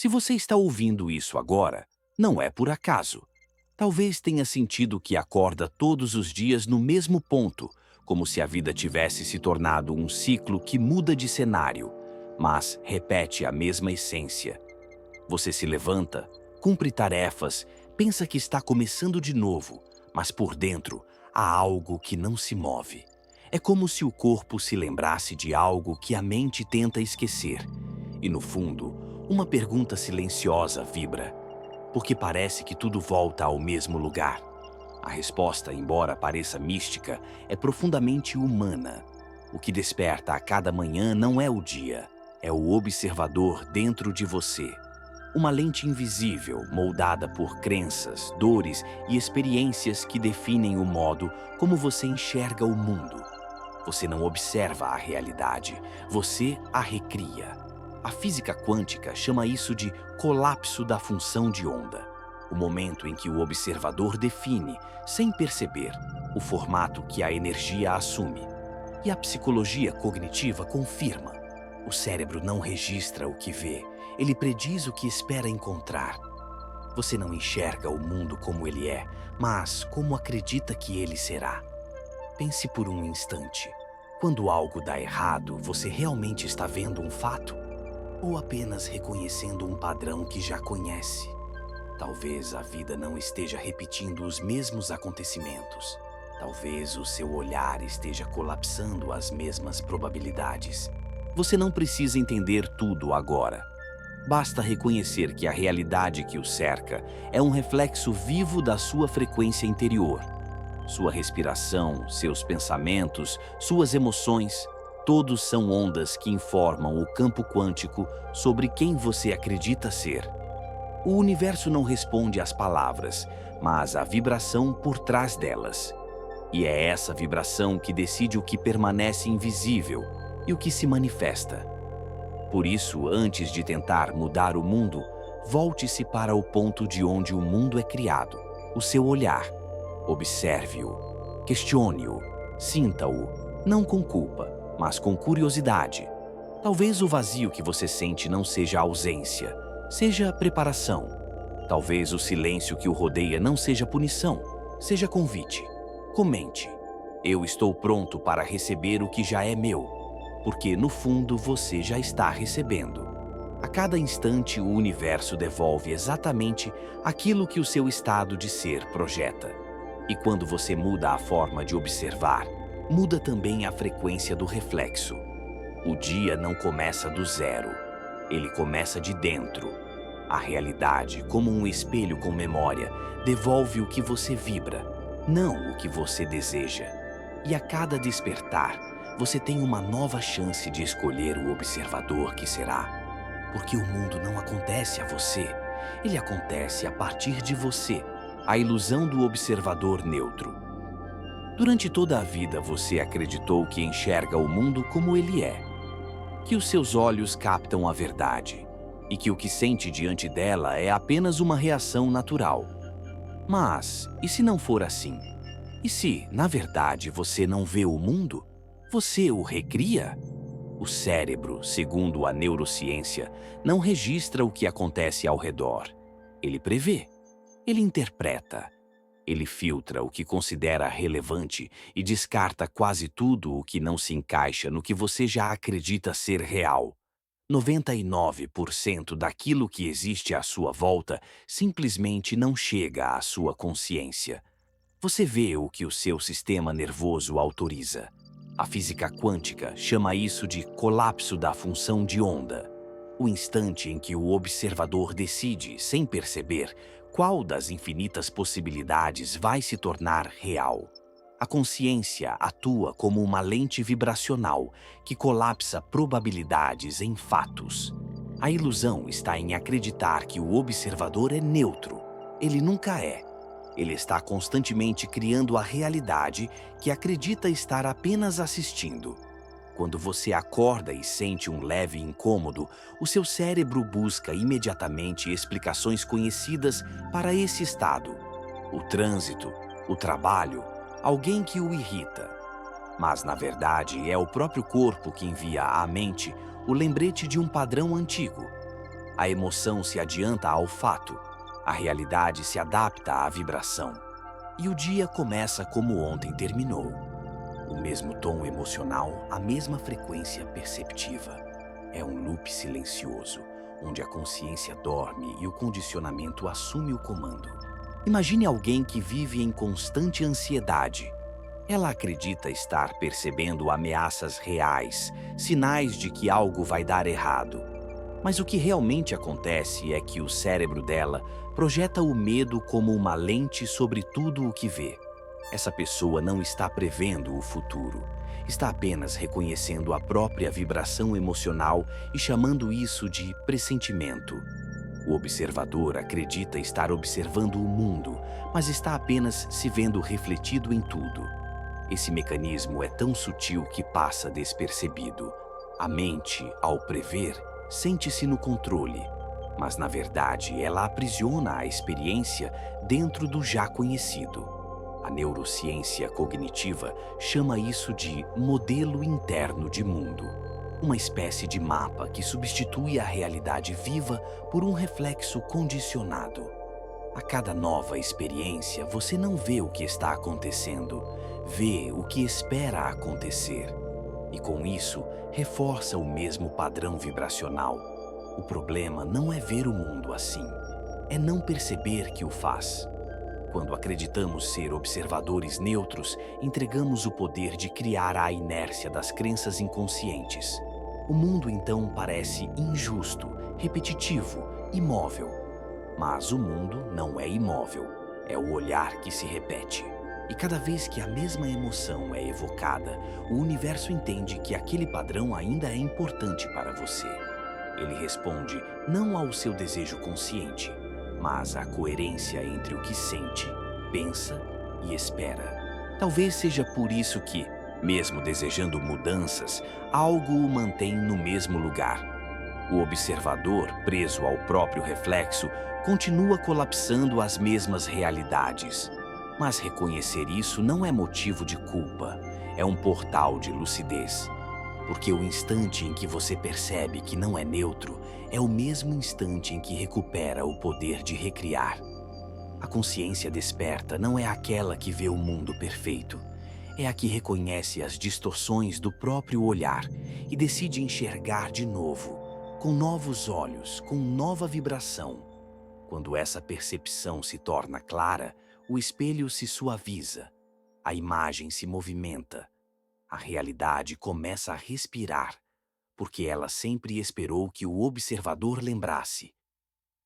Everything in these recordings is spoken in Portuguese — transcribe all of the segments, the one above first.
Se você está ouvindo isso agora, não é por acaso. Talvez tenha sentido que acorda todos os dias no mesmo ponto, como se a vida tivesse se tornado um ciclo que muda de cenário, mas repete a mesma essência. Você se levanta, cumpre tarefas, pensa que está começando de novo, mas por dentro há algo que não se move. É como se o corpo se lembrasse de algo que a mente tenta esquecer. E no fundo, uma pergunta silenciosa vibra, porque parece que tudo volta ao mesmo lugar. A resposta, embora pareça mística, é profundamente humana. O que desperta a cada manhã não é o dia, é o observador dentro de você. Uma lente invisível, moldada por crenças, dores e experiências que definem o modo como você enxerga o mundo. Você não observa a realidade, você a recria. A física quântica chama isso de colapso da função de onda. O momento em que o observador define, sem perceber, o formato que a energia assume. E a psicologia cognitiva confirma. O cérebro não registra o que vê, ele prediz o que espera encontrar. Você não enxerga o mundo como ele é, mas como acredita que ele será. Pense por um instante. Quando algo dá errado, você realmente está vendo um fato? Ou apenas reconhecendo um padrão que já conhece? Talvez a vida não esteja repetindo os mesmos acontecimentos. Talvez o seu olhar esteja colapsando as mesmas probabilidades. Você não precisa entender tudo agora. Basta reconhecer que a realidade que o cerca é um reflexo vivo da sua frequência interior. Sua respiração, seus pensamentos, suas emoções, todos são ondas que informam o campo quântico sobre quem você acredita ser. O universo não responde às palavras, mas à vibração por trás delas. E é essa vibração que decide o que permanece invisível e o que se manifesta. Por isso, antes de tentar mudar o mundo, volte-se para o ponto de onde o mundo é criado, o seu olhar. Observe-o, questione-o, sinta-o, não com culpa, mas com curiosidade. Talvez o vazio que você sente não seja ausência, seja preparação. Talvez o silêncio que o rodeia não seja punição, seja convite. Comente: eu estou pronto para receber o que já é meu, porque no fundo você já está recebendo. A cada instante o universo devolve exatamente aquilo que o seu estado de ser projeta. E quando você muda a forma de observar, muda também a frequência do reflexo. O dia não começa do zero, ele começa de dentro. A realidade, como um espelho com memória, devolve o que você vibra, não o que você deseja. E a cada despertar, você tem uma nova chance de escolher o observador que será. Porque o mundo não acontece a você, ele acontece a partir de você, a ilusão do observador neutro. Durante toda a vida você acreditou que enxerga o mundo como ele é, que os seus olhos captam a verdade e que o que sente diante dela é apenas uma reação natural. Mas, e se não for assim? E se, na verdade, você não vê o mundo? Você o recria? O cérebro, segundo a neurociência, não registra o que acontece ao redor. Ele prevê, ele interpreta, ele filtra o que considera relevante e descarta quase tudo o que não se encaixa no que você já acredita ser real. 99% daquilo que existe à sua volta simplesmente não chega à sua consciência. Você vê o que o seu sistema nervoso autoriza. A física quântica chama isso de colapso da função de onda. O instante em que o observador decide, sem perceber, qual das infinitas possibilidades vai se tornar real. A consciência atua como uma lente vibracional que colapsa probabilidades em fatos. A ilusão está em acreditar que o observador é neutro. Ele nunca é. Ele está constantemente criando a realidade que acredita estar apenas assistindo. Quando você acorda e sente um leve incômodo, o seu cérebro busca imediatamente explicações conhecidas para esse estado. O trânsito, o trabalho, alguém que o irrita. Mas, na verdade, é o próprio corpo que envia à mente o lembrete de um padrão antigo. A emoção se adianta ao fato, a realidade se adapta à vibração. E o dia começa como ontem terminou. O mesmo tom emocional, a mesma frequência perceptiva. É um loop silencioso, onde a consciência dorme e o condicionamento assume o comando. Imagine alguém que vive em constante ansiedade. Ela acredita estar percebendo ameaças reais, sinais de que algo vai dar errado. Mas o que realmente acontece é que o cérebro dela projeta o medo como uma lente sobre tudo o que vê. Essa pessoa não está prevendo o futuro, está apenas reconhecendo a própria vibração emocional e chamando isso de pressentimento. O observador acredita estar observando o mundo, mas está apenas se vendo refletido em tudo. Esse mecanismo é tão sutil que passa despercebido. A mente, ao prever, sente-se no controle, mas na verdade ela aprisiona a experiência dentro do já conhecido. A neurociência cognitiva chama isso de modelo interno de mundo, uma espécie de mapa que substitui a realidade viva por um reflexo condicionado. A cada nova experiência, você não vê o que está acontecendo, vê o que espera acontecer. E com isso, reforça o mesmo padrão vibracional. O problema não é ver o mundo assim, é não perceber que o faz. Quando acreditamos ser observadores neutros, entregamos o poder de criar a inércia das crenças inconscientes. O mundo então parece injusto, repetitivo, imóvel. Mas o mundo não é imóvel, é o olhar que se repete. E cada vez que a mesma emoção é evocada, o universo entende que aquele padrão ainda é importante para você. Ele responde não ao seu desejo consciente, mas à coerência entre o que sente, pensa e espera. Talvez seja por isso que, mesmo desejando mudanças, algo o mantém no mesmo lugar. O observador, preso ao próprio reflexo, continua colapsando as mesmas realidades. Mas reconhecer isso não é motivo de culpa, é um portal de lucidez. Porque o instante em que você percebe que não é neutro, é o mesmo instante em que recupera o poder de recriar. A consciência desperta não é aquela que vê o mundo perfeito, é a que reconhece as distorções do próprio olhar e decide enxergar de novo, com novos olhos, com nova vibração. Quando essa percepção se torna clara, o espelho se suaviza, a imagem se movimenta, a realidade começa a respirar, porque ela sempre esperou que o observador lembrasse.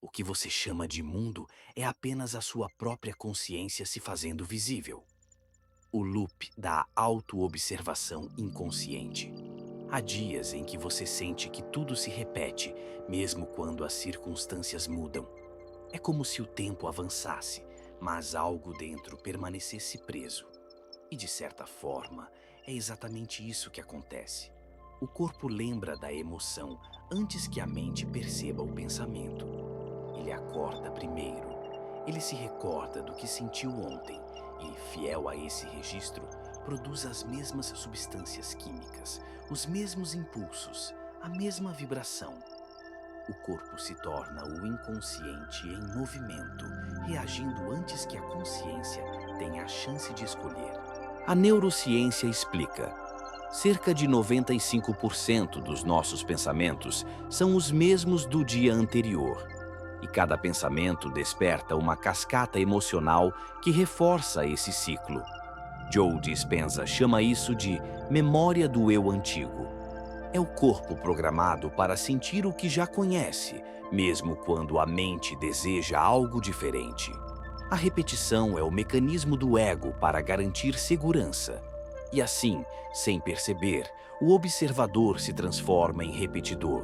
O que você chama de mundo é apenas a sua própria consciência se fazendo visível. O loop da autoobservação inconsciente. Há dias em que você sente que tudo se repete, mesmo quando as circunstâncias mudam. É como se o tempo avançasse, mas algo dentro permanecesse preso. E de certa forma, é exatamente isso que acontece. O corpo lembra da emoção antes que a mente perceba o pensamento. Ele acorda primeiro. Ele se recorda do que sentiu ontem e, fiel a esse registro, produz as mesmas substâncias químicas, os mesmos impulsos, a mesma vibração. O corpo se torna o inconsciente em movimento, reagindo antes que a consciência tenha a chance de escolher. A neurociência explica. Cerca de 95% dos nossos pensamentos são os mesmos do dia anterior. E cada pensamento desperta uma cascata emocional que reforça esse ciclo. Joe Dispenza chama isso de memória do eu antigo. É o corpo programado para sentir o que já conhece, mesmo quando a mente deseja algo diferente. A repetição é o mecanismo do ego para garantir segurança. E assim, sem perceber, o observador se transforma em repetidor.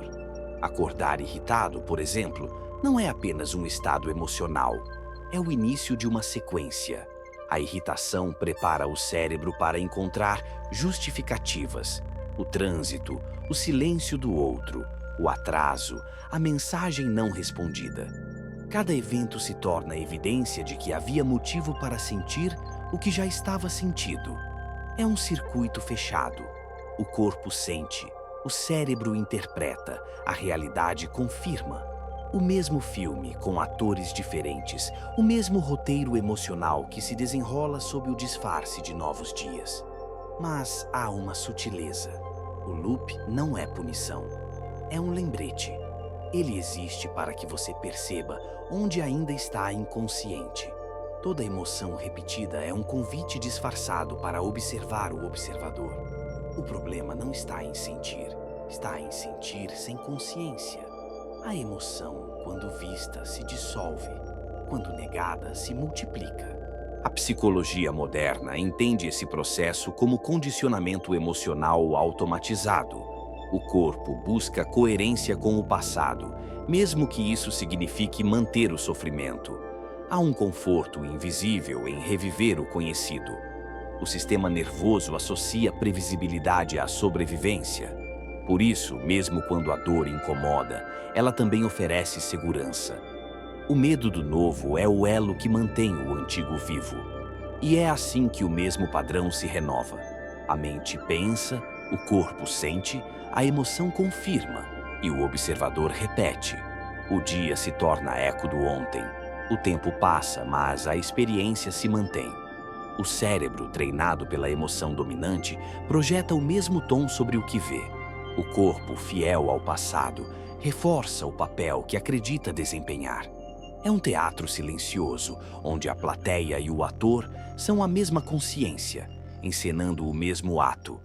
Acordar irritado, por exemplo, não é apenas um estado emocional. É o início de uma sequência. A irritação prepara o cérebro para encontrar justificativas. O trânsito, o silêncio do outro, o atraso, a mensagem não respondida. Cada evento se torna evidência de que havia motivo para sentir o que já estava sentido. É um circuito fechado. O corpo sente, o cérebro interpreta, a realidade confirma. O mesmo filme, com atores diferentes, o mesmo roteiro emocional que se desenrola sob o disfarce de novos dias. Mas há uma sutileza. O loop não é punição. É um lembrete. Ele existe para que você perceba onde ainda está inconsciente. Toda emoção repetida é um convite disfarçado para observar o observador. O problema não está em sentir sem consciência. A emoção, quando vista, se dissolve. Quando negada, se multiplica. A psicologia moderna entende esse processo como condicionamento emocional automatizado. O corpo busca coerência com o passado, mesmo que isso signifique manter o sofrimento. Há um conforto invisível em reviver o conhecido. O sistema nervoso associa previsibilidade à sobrevivência. Por isso, mesmo quando a dor incomoda, ela também oferece segurança. O medo do novo é o elo que mantém o antigo vivo. E é assim que o mesmo padrão se renova. A mente pensa, o corpo sente, a emoção confirma e o observador repete. O dia se torna eco do ontem. O tempo passa, mas a experiência se mantém. O cérebro, treinado pela emoção dominante, projeta o mesmo tom sobre o que vê. O corpo, fiel ao passado, reforça o papel que acredita desempenhar. É um teatro silencioso, onde a plateia e o ator são a mesma consciência, encenando o mesmo ato.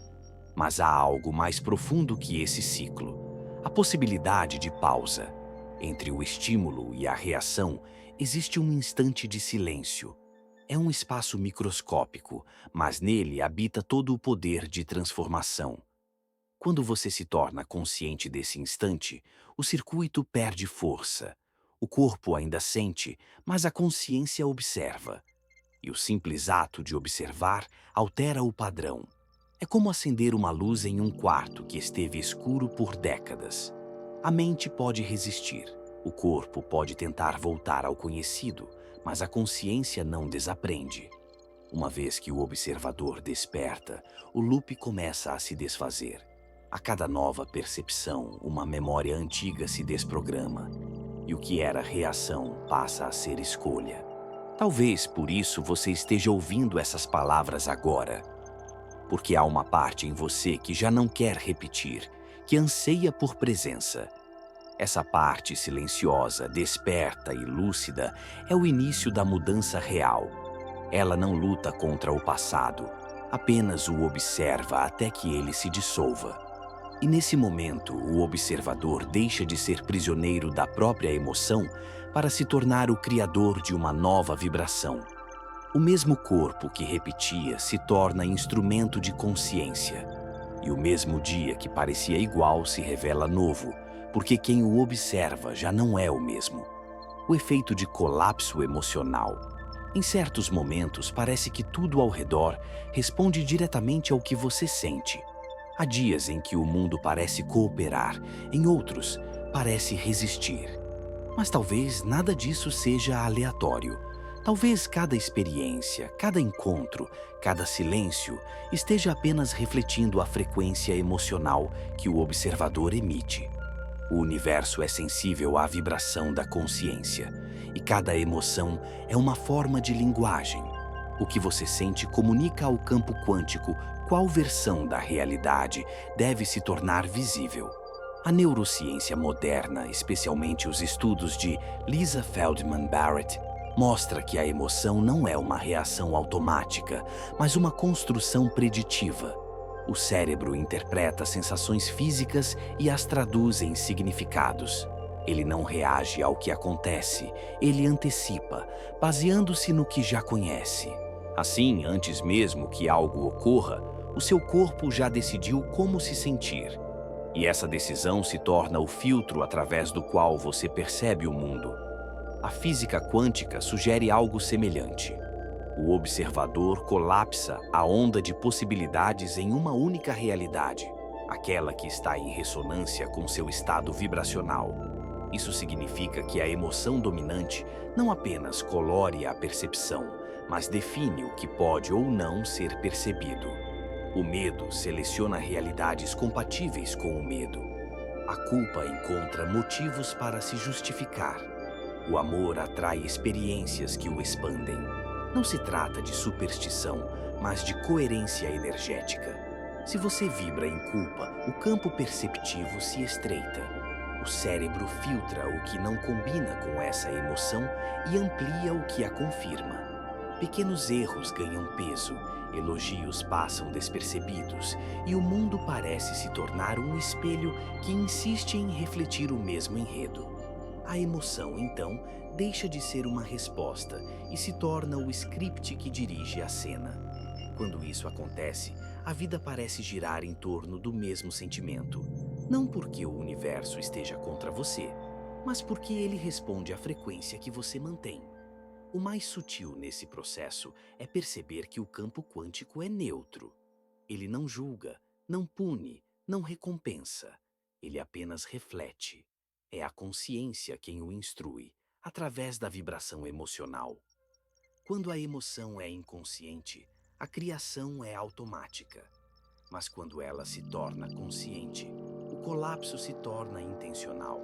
Mas há algo mais profundo que esse ciclo. A possibilidade de pausa. Entre o estímulo e a reação, existe um instante de silêncio. É um espaço microscópico, mas nele habita todo o poder de transformação. Quando você se torna consciente desse instante, o circuito perde força. O corpo ainda sente, mas a consciência observa. E o simples ato de observar altera o padrão. É como acender uma luz em um quarto que esteve escuro por décadas. A mente pode resistir. O corpo pode tentar voltar ao conhecido, mas a consciência não desaprende. Uma vez que o observador desperta, o loop começa a se desfazer. A cada nova percepção, uma memória antiga se desprograma. E o que era reação passa a ser escolha. Talvez por isso você esteja ouvindo essas palavras agora. Porque há uma parte em você que já não quer repetir, que anseia por presença. Essa parte silenciosa, desperta e lúcida é o início da mudança real. Ela não luta contra o passado, apenas o observa até que ele se dissolva. E nesse momento, o observador deixa de ser prisioneiro da própria emoção para se tornar o criador de uma nova vibração. O mesmo corpo que repetia se torna instrumento de consciência. E o mesmo dia que parecia igual se revela novo, porque quem o observa já não é o mesmo. O efeito de colapso emocional. Em certos momentos, parece que tudo ao redor responde diretamente ao que você sente. Há dias em que o mundo parece cooperar, em outros, parece resistir. Mas talvez nada disso seja aleatório. Talvez cada experiência, cada encontro, cada silêncio esteja apenas refletindo a frequência emocional que o observador emite. O universo é sensível à vibração da consciência, e cada emoção é uma forma de linguagem. O que você sente comunica ao campo quântico qual versão da realidade deve se tornar visível. A neurociência moderna, especialmente os estudos de Lisa Feldman Barrett, mostra que a emoção não é uma reação automática, mas uma construção preditiva. O cérebro interpreta sensações físicas e as traduz em significados. Ele não reage ao que acontece, ele antecipa, baseando-se no que já conhece. Assim, antes mesmo que algo ocorra, o seu corpo já decidiu como se sentir. E essa decisão se torna o filtro através do qual você percebe o mundo. A física quântica sugere algo semelhante. O observador colapsa a onda de possibilidades em uma única realidade, aquela que está em ressonância com seu estado vibracional. Isso significa que a emoção dominante não apenas colore a percepção, mas define o que pode ou não ser percebido. O medo seleciona realidades compatíveis com o medo. A culpa encontra motivos para se justificar. O amor atrai experiências que o expandem. Não se trata de superstição, mas de coerência energética. Se você vibra em culpa, o campo perceptivo se estreita. O cérebro filtra o que não combina com essa emoção e amplia o que a confirma. Pequenos erros ganham peso, elogios passam despercebidos e o mundo parece se tornar um espelho que insiste em refletir o mesmo enredo. A emoção, então, deixa de ser uma resposta e se torna o script que dirige a cena. Quando isso acontece, a vida parece girar em torno do mesmo sentimento. Não porque o universo esteja contra você, mas porque ele responde à frequência que você mantém. O mais sutil nesse processo é perceber que o campo quântico é neutro. Ele não julga, não pune, não recompensa. Ele apenas reflete. É a consciência quem o instrui, através da vibração emocional. Quando a emoção é inconsciente, a criação é automática. Mas quando ela se torna consciente, o colapso se torna intencional.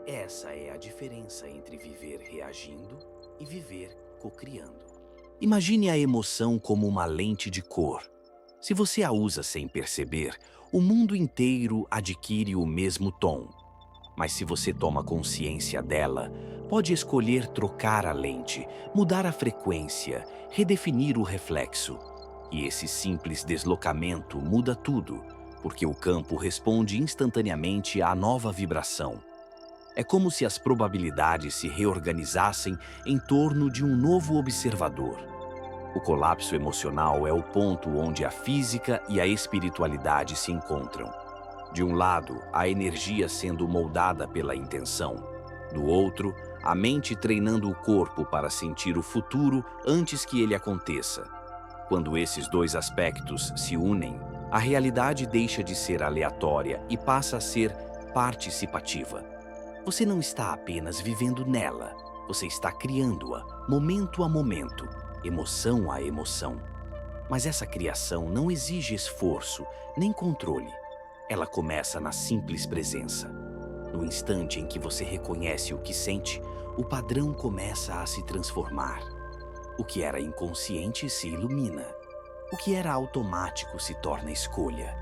Essa é a diferença entre viver reagindo e viver cocriando. Imagine a emoção como uma lente de cor. Se você a usa sem perceber, o mundo inteiro adquire o mesmo tom. Mas se você toma consciência dela, pode escolher trocar a lente, mudar a frequência, redefinir o reflexo. E esse simples deslocamento muda tudo, porque o campo responde instantaneamente à nova vibração. É como se as probabilidades se reorganizassem em torno de um novo observador. O colapso emocional é o ponto onde a física e a espiritualidade se encontram. De um lado, a energia sendo moldada pela intenção. Do outro, a mente treinando o corpo para sentir o futuro antes que ele aconteça. Quando esses dois aspectos se unem, a realidade deixa de ser aleatória e passa a ser participativa. Você não está apenas vivendo nela, você está criando-a, momento a momento, emoção a emoção. Mas essa criação não exige esforço, nem controle. Ela começa na simples presença. No instante em que você reconhece o que sente, o padrão começa a se transformar. O que era inconsciente se ilumina. O que era automático se torna escolha.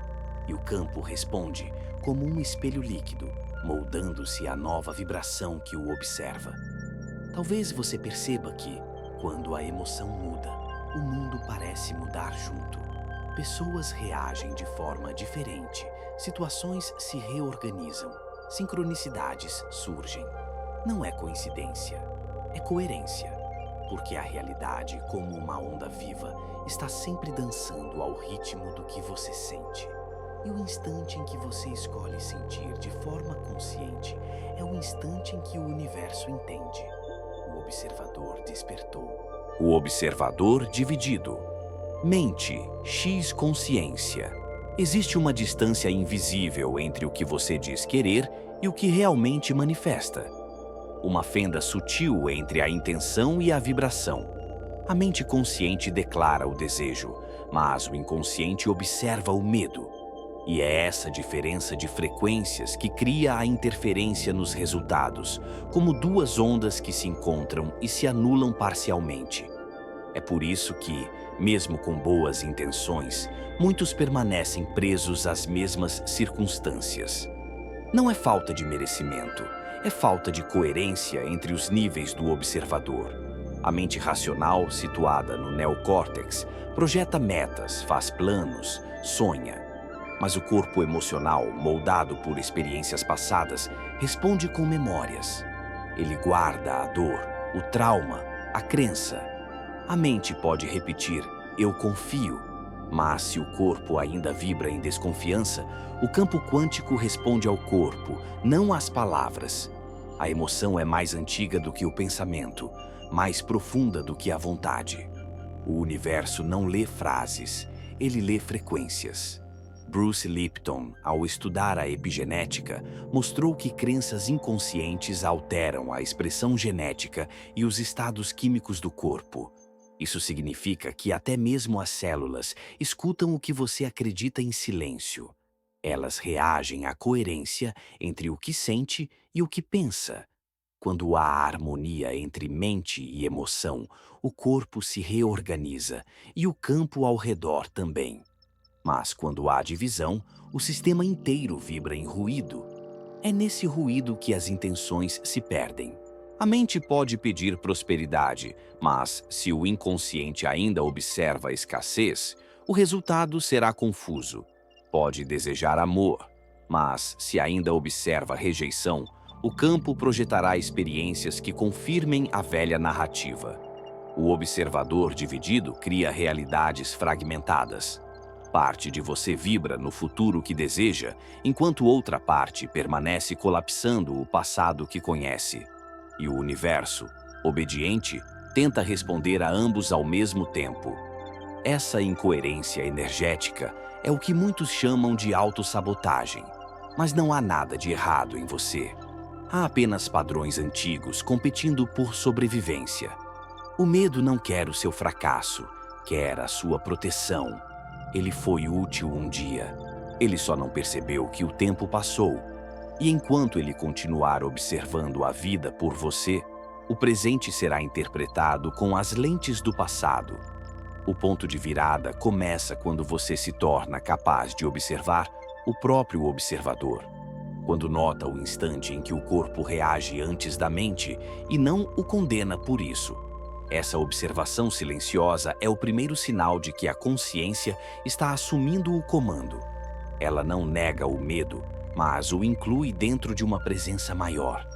E o campo responde como um espelho líquido, moldando-se à nova vibração que o observa. Talvez você perceba que, quando a emoção muda, o mundo parece mudar junto. Pessoas reagem de forma diferente, situações se reorganizam, sincronicidades surgem. Não é coincidência, é coerência, porque a realidade, como uma onda viva, está sempre dançando ao ritmo do que você sente. E o instante em que você escolhe sentir de forma consciente é o instante em que o universo entende. O observador despertou. O observador dividido. Mente, X consciência. Existe uma distância invisível entre o que você diz querer e o que realmente manifesta. Uma fenda sutil entre a intenção e a vibração. A mente consciente declara o desejo, mas o inconsciente observa o medo. E é essa diferença de frequências que cria a interferência nos resultados, como duas ondas que se encontram e se anulam parcialmente. É por isso que, mesmo com boas intenções, muitos permanecem presos às mesmas circunstâncias. Não é falta de merecimento, é falta de coerência entre os níveis do observador. A mente racional, situada no neocórtex, projeta metas, faz planos, sonha. Mas o corpo emocional, moldado por experiências passadas, responde com memórias. Ele guarda a dor, o trauma, a crença. A mente pode repetir, eu confio, mas se o corpo ainda vibra em desconfiança, o campo quântico responde ao corpo, não às palavras. A emoção é mais antiga do que o pensamento, mais profunda do que a vontade. O universo não lê frases, ele lê frequências. Bruce Lipton, ao estudar a epigenética, mostrou que crenças inconscientes alteram a expressão genética e os estados químicos do corpo. Isso significa que até mesmo as células escutam o que você acredita em silêncio. Elas reagem à coerência entre o que sente e o que pensa. Quando há harmonia entre mente e emoção, o corpo se reorganiza e o campo ao redor também. Mas quando há divisão, o sistema inteiro vibra em ruído. É nesse ruído que as intenções se perdem. A mente pode pedir prosperidade, mas se o inconsciente ainda observa a escassez, o resultado será confuso. Pode desejar amor, mas se ainda observa rejeição, o campo projetará experiências que confirmem a velha narrativa. O observador dividido cria realidades fragmentadas. Parte de você vibra no futuro que deseja, enquanto outra parte permanece colapsando o passado que conhece. E o universo, obediente, tenta responder a ambos ao mesmo tempo. Essa incoerência energética é o que muitos chamam de autossabotagem. Mas não há nada de errado em você. Há apenas padrões antigos competindo por sobrevivência. O medo não quer o seu fracasso, quer a sua proteção. Ele foi útil um dia. Ele só não percebeu que o tempo passou. E enquanto ele continuar observando a vida por você, o presente será interpretado com as lentes do passado. O ponto de virada começa quando você se torna capaz de observar o próprio observador. Quando nota o instante em que o corpo reage antes da mente e não o condena por isso. Essa observação silenciosa é o primeiro sinal de que a consciência está assumindo o comando. Ela não nega o medo, mas o inclui dentro de uma presença maior.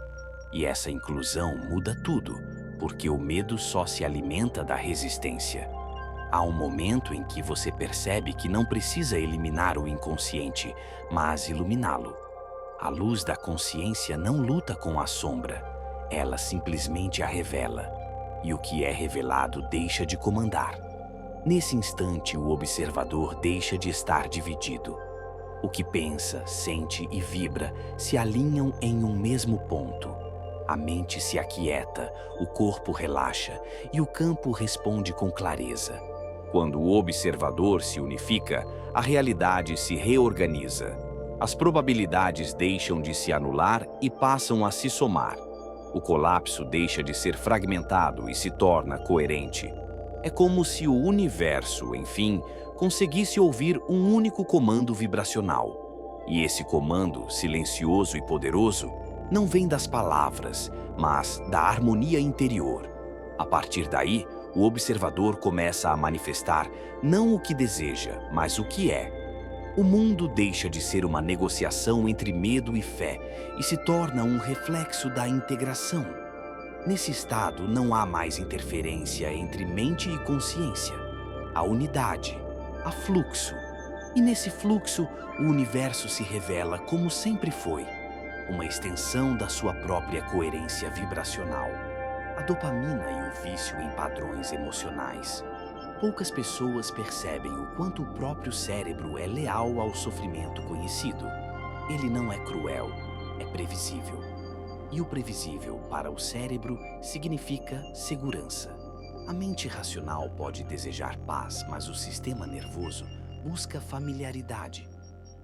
E essa inclusão muda tudo, porque o medo só se alimenta da resistência. Há um momento em que você percebe que não precisa eliminar o inconsciente, mas iluminá-lo. A luz da consciência não luta com a sombra, ela simplesmente a revela. E o que é revelado deixa de comandar. Nesse instante, o observador deixa de estar dividido. O que pensa, sente e vibra se alinham em um mesmo ponto. A mente se aquieta, o corpo relaxa e o campo responde com clareza. Quando o observador se unifica, a realidade se reorganiza. As probabilidades deixam de se anular e passam a se somar. O colapso deixa de ser fragmentado e se torna coerente. É como se o universo, enfim, conseguisse ouvir um único comando vibracional. E esse comando, silencioso e poderoso, não vem das palavras, mas da harmonia interior. A partir daí, o observador começa a manifestar não o que deseja, mas o que é. O mundo deixa de ser uma negociação entre medo e fé e se torna um reflexo da integração. Nesse estado, não há mais interferência entre mente e consciência. Há unidade, há fluxo. E nesse fluxo, o universo se revela como sempre foi, uma extensão da sua própria coerência vibracional. A dopamina e o vício em padrões emocionais. Poucas pessoas percebem o quanto o próprio cérebro é leal ao sofrimento conhecido. Ele não é cruel, é previsível. E o previsível para o cérebro significa segurança. A mente racional pode desejar paz, mas o sistema nervoso busca familiaridade.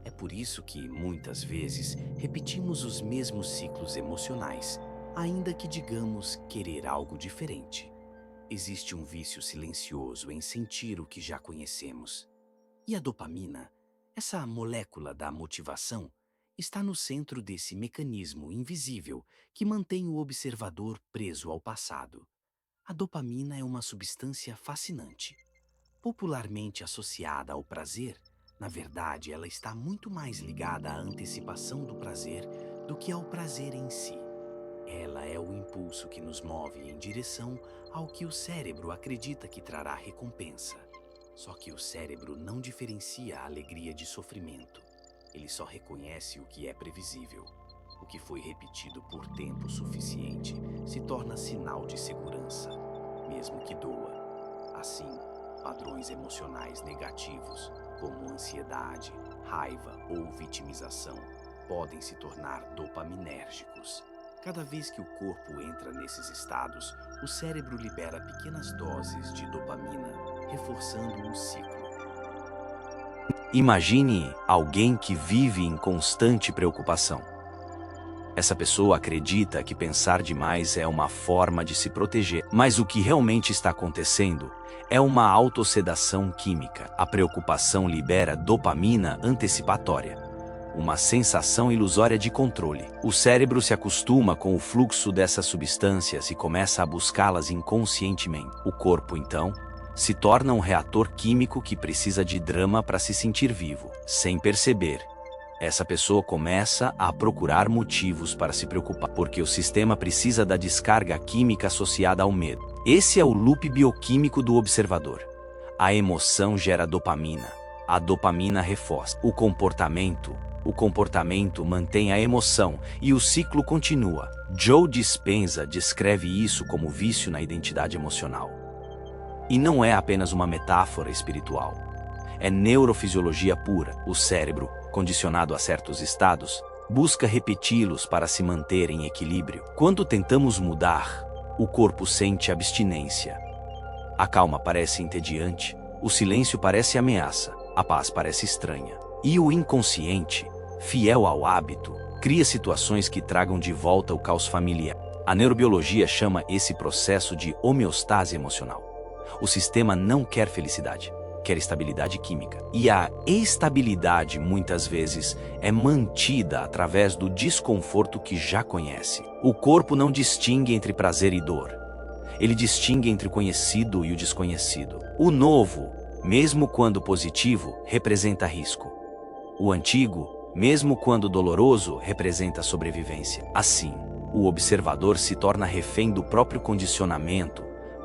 É por isso que, muitas vezes, repetimos os mesmos ciclos emocionais, ainda que digamos querer algo diferente. Existe um vício silencioso em sentir o que já conhecemos. E a dopamina, essa molécula da motivação, está no centro desse mecanismo invisível que mantém o observador preso ao passado. A dopamina é uma substância fascinante. Popularmente associada ao prazer, na verdade ela está muito mais ligada à antecipação do prazer do que ao prazer em si. Ela é o impulso que nos move em direção ao que o cérebro acredita que trará recompensa. Só que o cérebro não diferencia a alegria de sofrimento. Ele só reconhece o que é previsível. O que foi repetido por tempo suficiente se torna sinal de segurança, mesmo que doa. Assim, padrões emocionais negativos, como ansiedade, raiva ou vitimização, podem se tornar dopaminérgicos. Cada vez que o corpo entra nesses estados, o cérebro libera pequenas doses de dopamina, reforçando o ciclo. Imagine alguém que vive em constante preocupação. Essa pessoa acredita que pensar demais é uma forma de se proteger, mas o que realmente está acontecendo é uma autossedação química. A preocupação libera dopamina antecipatória, uma sensação ilusória de controle. O cérebro se acostuma com o fluxo dessas substâncias e começa a buscá-las inconscientemente. O corpo, então, se torna um reator químico que precisa de drama para se sentir vivo. Sem perceber, essa pessoa começa a procurar motivos para se preocupar, porque o sistema precisa da descarga química associada ao medo. Esse é o loop bioquímico do observador. A emoção gera dopamina. A dopamina reforça o comportamento mantém a emoção e o ciclo continua. Joe Dispenza descreve isso como vício na identidade emocional. E não é apenas uma metáfora espiritual. É neurofisiologia pura. O cérebro, condicionado a certos estados, busca repeti-los para se manter em equilíbrio. Quando tentamos mudar, o corpo sente abstinência. A calma parece entediante, o silêncio parece ameaça, a paz parece estranha. E o inconsciente, fiel ao hábito, cria situações que tragam de volta o caos familiar. A neurobiologia chama esse processo de homeostase emocional. O sistema não quer felicidade, quer estabilidade química. E a estabilidade, muitas vezes, é mantida através do desconforto que já conhece. O corpo não distingue entre prazer e dor. Ele distingue entre o conhecido e o desconhecido. O novo, mesmo quando positivo, representa risco. O antigo, mesmo quando doloroso, representa sobrevivência. Assim, o observador se torna refém do próprio condicionamento,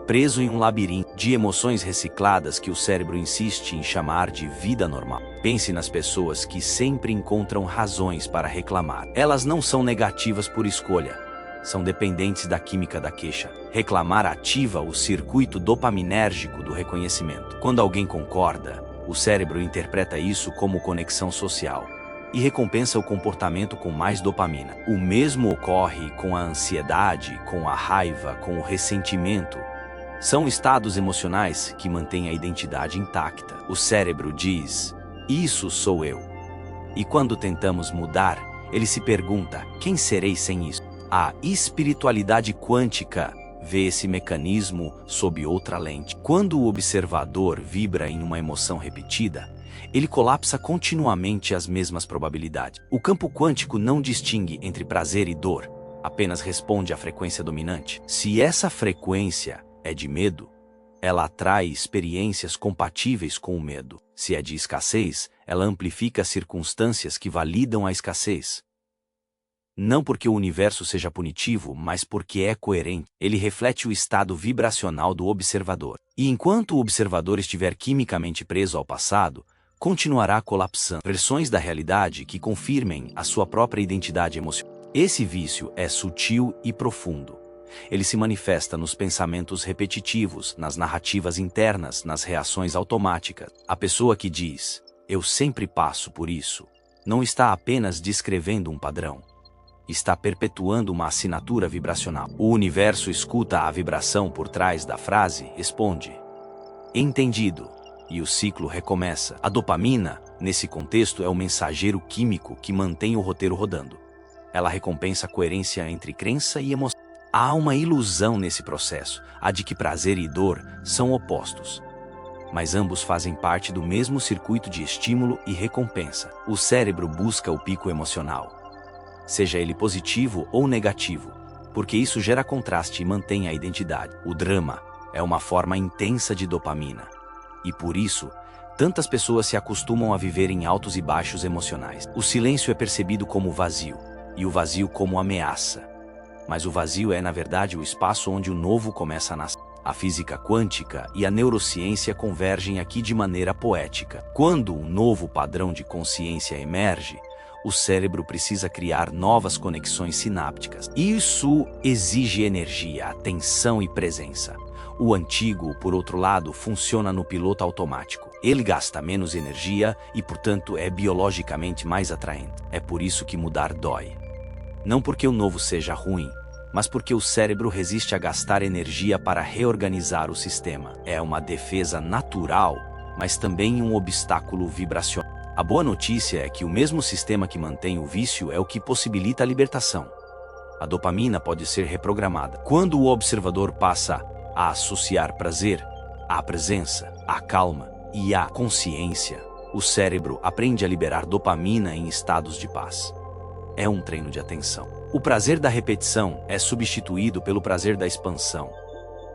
preso em um labirinto de emoções recicladas que o cérebro insiste em chamar de vida normal. Pense nas pessoas que sempre encontram razões para reclamar. Elas não são negativas por escolha, são dependentes da química da queixa. Reclamar ativa o circuito dopaminérgico do reconhecimento. Quando alguém concorda, o cérebro interpreta isso como conexão social e recompensa o comportamento com mais dopamina. O mesmo ocorre com a ansiedade, com a raiva, com o ressentimento. São estados emocionais que mantêm a identidade intacta. O cérebro diz, isso sou eu. E quando tentamos mudar, ele se pergunta, quem serei sem isso? A espiritualidade quântica vê esse mecanismo sob outra lente. Quando o observador vibra em uma emoção repetida, ele colapsa continuamente as mesmas probabilidades. O campo quântico não distingue entre prazer e dor, apenas responde à frequência dominante. Se essa frequência é de medo, ela atrai experiências compatíveis com o medo. Se é de escassez, ela amplifica as circunstâncias que validam a escassez. Não porque o universo seja punitivo, mas porque é coerente. Ele reflete o estado vibracional do observador. E enquanto o observador estiver quimicamente preso ao passado, continuará colapsando versões da realidade que confirmem a sua própria identidade emocional. Esse vício é sutil e profundo. Ele se manifesta nos pensamentos repetitivos, nas narrativas internas, nas reações automáticas. A pessoa que diz, eu sempre passo por isso, não está apenas descrevendo um padrão. Está perpetuando uma assinatura vibracional. O universo escuta a vibração por trás da frase, responde, entendido, e o ciclo recomeça. A dopamina, nesse contexto, é o mensageiro químico que mantém o roteiro rodando. Ela recompensa a coerência entre crença e emoção. Há uma ilusão nesse processo, a de que prazer e dor são opostos. Mas ambos fazem parte do mesmo circuito de estímulo e recompensa. O cérebro busca o pico emocional, seja ele positivo ou negativo, porque isso gera contraste e mantém a identidade. O drama é uma forma intensa de dopamina. E por isso, tantas pessoas se acostumam a viver em altos e baixos emocionais. O silêncio é percebido como vazio, e o vazio como ameaça. Mas o vazio é, na verdade, o espaço onde o novo começa a nascer. A física quântica e a neurociência convergem aqui de maneira poética. Quando um novo padrão de consciência emerge, o cérebro precisa criar novas conexões sinápticas. Isso exige energia, atenção e presença. O antigo, por outro lado, funciona no piloto automático. Ele gasta menos energia e, portanto, é biologicamente mais atraente. É por isso que mudar dói. Não porque o novo seja ruim, mas porque o cérebro resiste a gastar energia para reorganizar o sistema. É uma defesa natural mas também um obstáculo vibracional. A boa notícia é que o mesmo sistema que mantém o vício é o que possibilita a libertação. A dopamina pode ser reprogramada. Quando o observador passa a associar prazer à presença, à calma e à consciência, o cérebro aprende a liberar dopamina em estados de paz. É um treino de atenção. O prazer da repetição é substituído pelo prazer da expansão.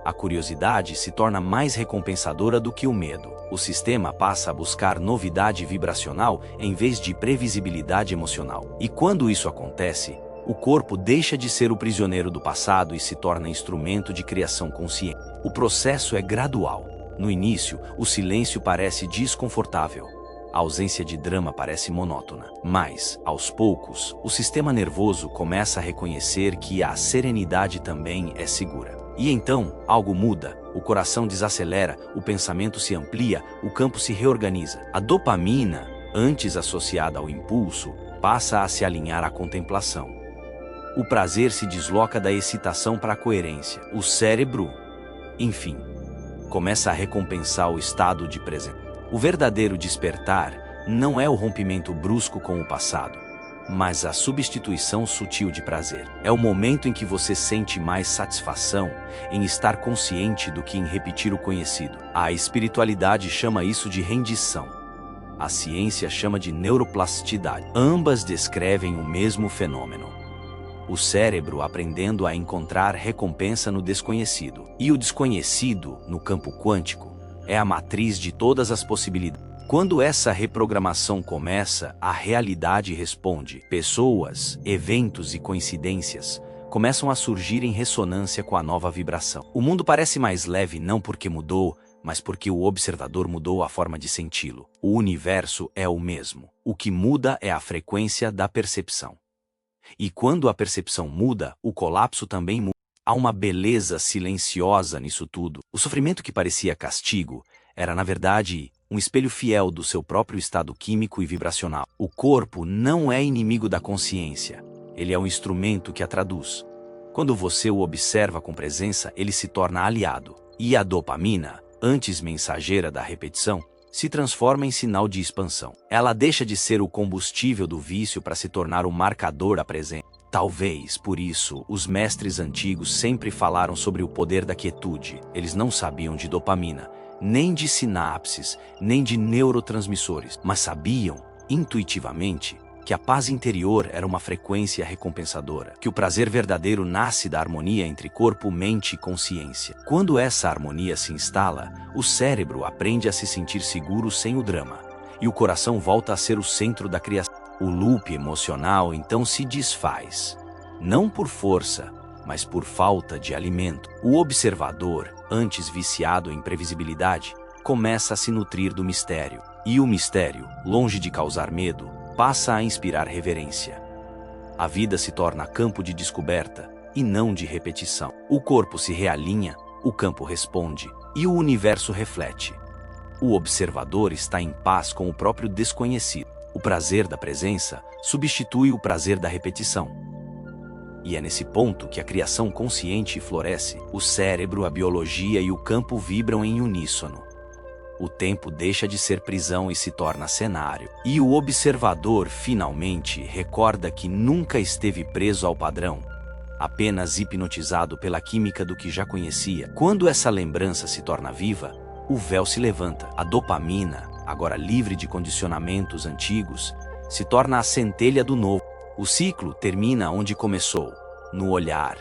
A curiosidade se torna mais recompensadora do que o medo. O sistema passa a buscar novidade vibracional em vez de previsibilidade emocional. E quando isso acontece, o corpo deixa de ser o prisioneiro do passado e se torna instrumento de criação consciente. O processo é gradual. No início, o silêncio parece desconfortável. A ausência de drama parece monótona. Mas, aos poucos, o sistema nervoso começa a reconhecer que a serenidade também é segura. E então, algo muda, o coração desacelera, o pensamento se amplia, o campo se reorganiza. A dopamina, antes associada ao impulso, passa a se alinhar à contemplação. O prazer se desloca da excitação para a coerência. O cérebro, enfim, começa a recompensar o estado de presença. O verdadeiro despertar não é o rompimento brusco com o passado, mas a substituição sutil de prazer. É o momento em que você sente mais satisfação em estar consciente do que em repetir o conhecido. A espiritualidade chama isso de rendição. A ciência chama de neuroplasticidade. Ambas descrevem o mesmo fenômeno. O cérebro aprendendo a encontrar recompensa no desconhecido. E o desconhecido, no campo quântico, é a matriz de todas as possibilidades. Quando essa reprogramação começa, a realidade responde. Pessoas, eventos e coincidências começam a surgir em ressonância com a nova vibração. O mundo parece mais leve não porque mudou, mas porque o observador mudou a forma de senti-lo. O universo é o mesmo. O que muda é a frequência da percepção. E quando a percepção muda, o colapso também muda. Há uma beleza silenciosa nisso tudo. O sofrimento que parecia castigo era, na verdade, um espelho fiel do seu próprio estado químico e vibracional. O corpo não é inimigo da consciência. Ele é um instrumento que a traduz. Quando você o observa com presença, ele se torna aliado. E a dopamina, antes mensageira da repetição, se transforma em sinal de expansão. Ela deixa de ser o combustível do vício para se tornar o marcador da presença. Talvez, por isso, os mestres antigos sempre falaram sobre o poder da quietude. Eles não sabiam de dopamina, nem de sinapses, nem de neurotransmissores, mas sabiam, intuitivamente, que a paz interior era uma frequência recompensadora, que o prazer verdadeiro nasce da harmonia entre corpo, mente e consciência. Quando essa harmonia se instala, o cérebro aprende a se sentir seguro sem o drama, e o coração volta a ser o centro da criação. O loop emocional então se desfaz, não por força, mas por falta de alimento. O observador, antes viciado em previsibilidade, começa a se nutrir do mistério. E o mistério, longe de causar medo, passa a inspirar reverência. A vida se torna campo de descoberta e não de repetição. O corpo se realinha, o campo responde e o universo reflete. O observador está em paz com o próprio desconhecido. O prazer da presença substitui o prazer da repetição. E é nesse ponto que a criação consciente floresce. O cérebro, a biologia e o campo vibram em uníssono. O tempo deixa de ser prisão e se torna cenário. E o observador, finalmente, recorda que nunca esteve preso ao padrão, apenas hipnotizado pela química do que já conhecia. Quando essa lembrança se torna viva, o véu se levanta. A dopamina, agora livre de condicionamentos antigos, se torna a centelha do novo. O ciclo termina onde começou, no olhar.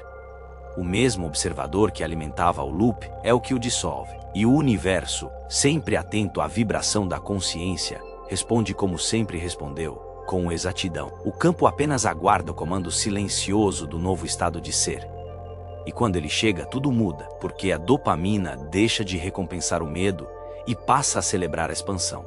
O mesmo observador que alimentava o loop é o que o dissolve. E o universo, sempre atento à vibração da consciência, responde como sempre respondeu, com exatidão. O campo apenas aguarda o comando silencioso do novo estado de ser. E quando ele chega, tudo muda, porque a dopamina deixa de recompensar o medo e passa a celebrar a expansão.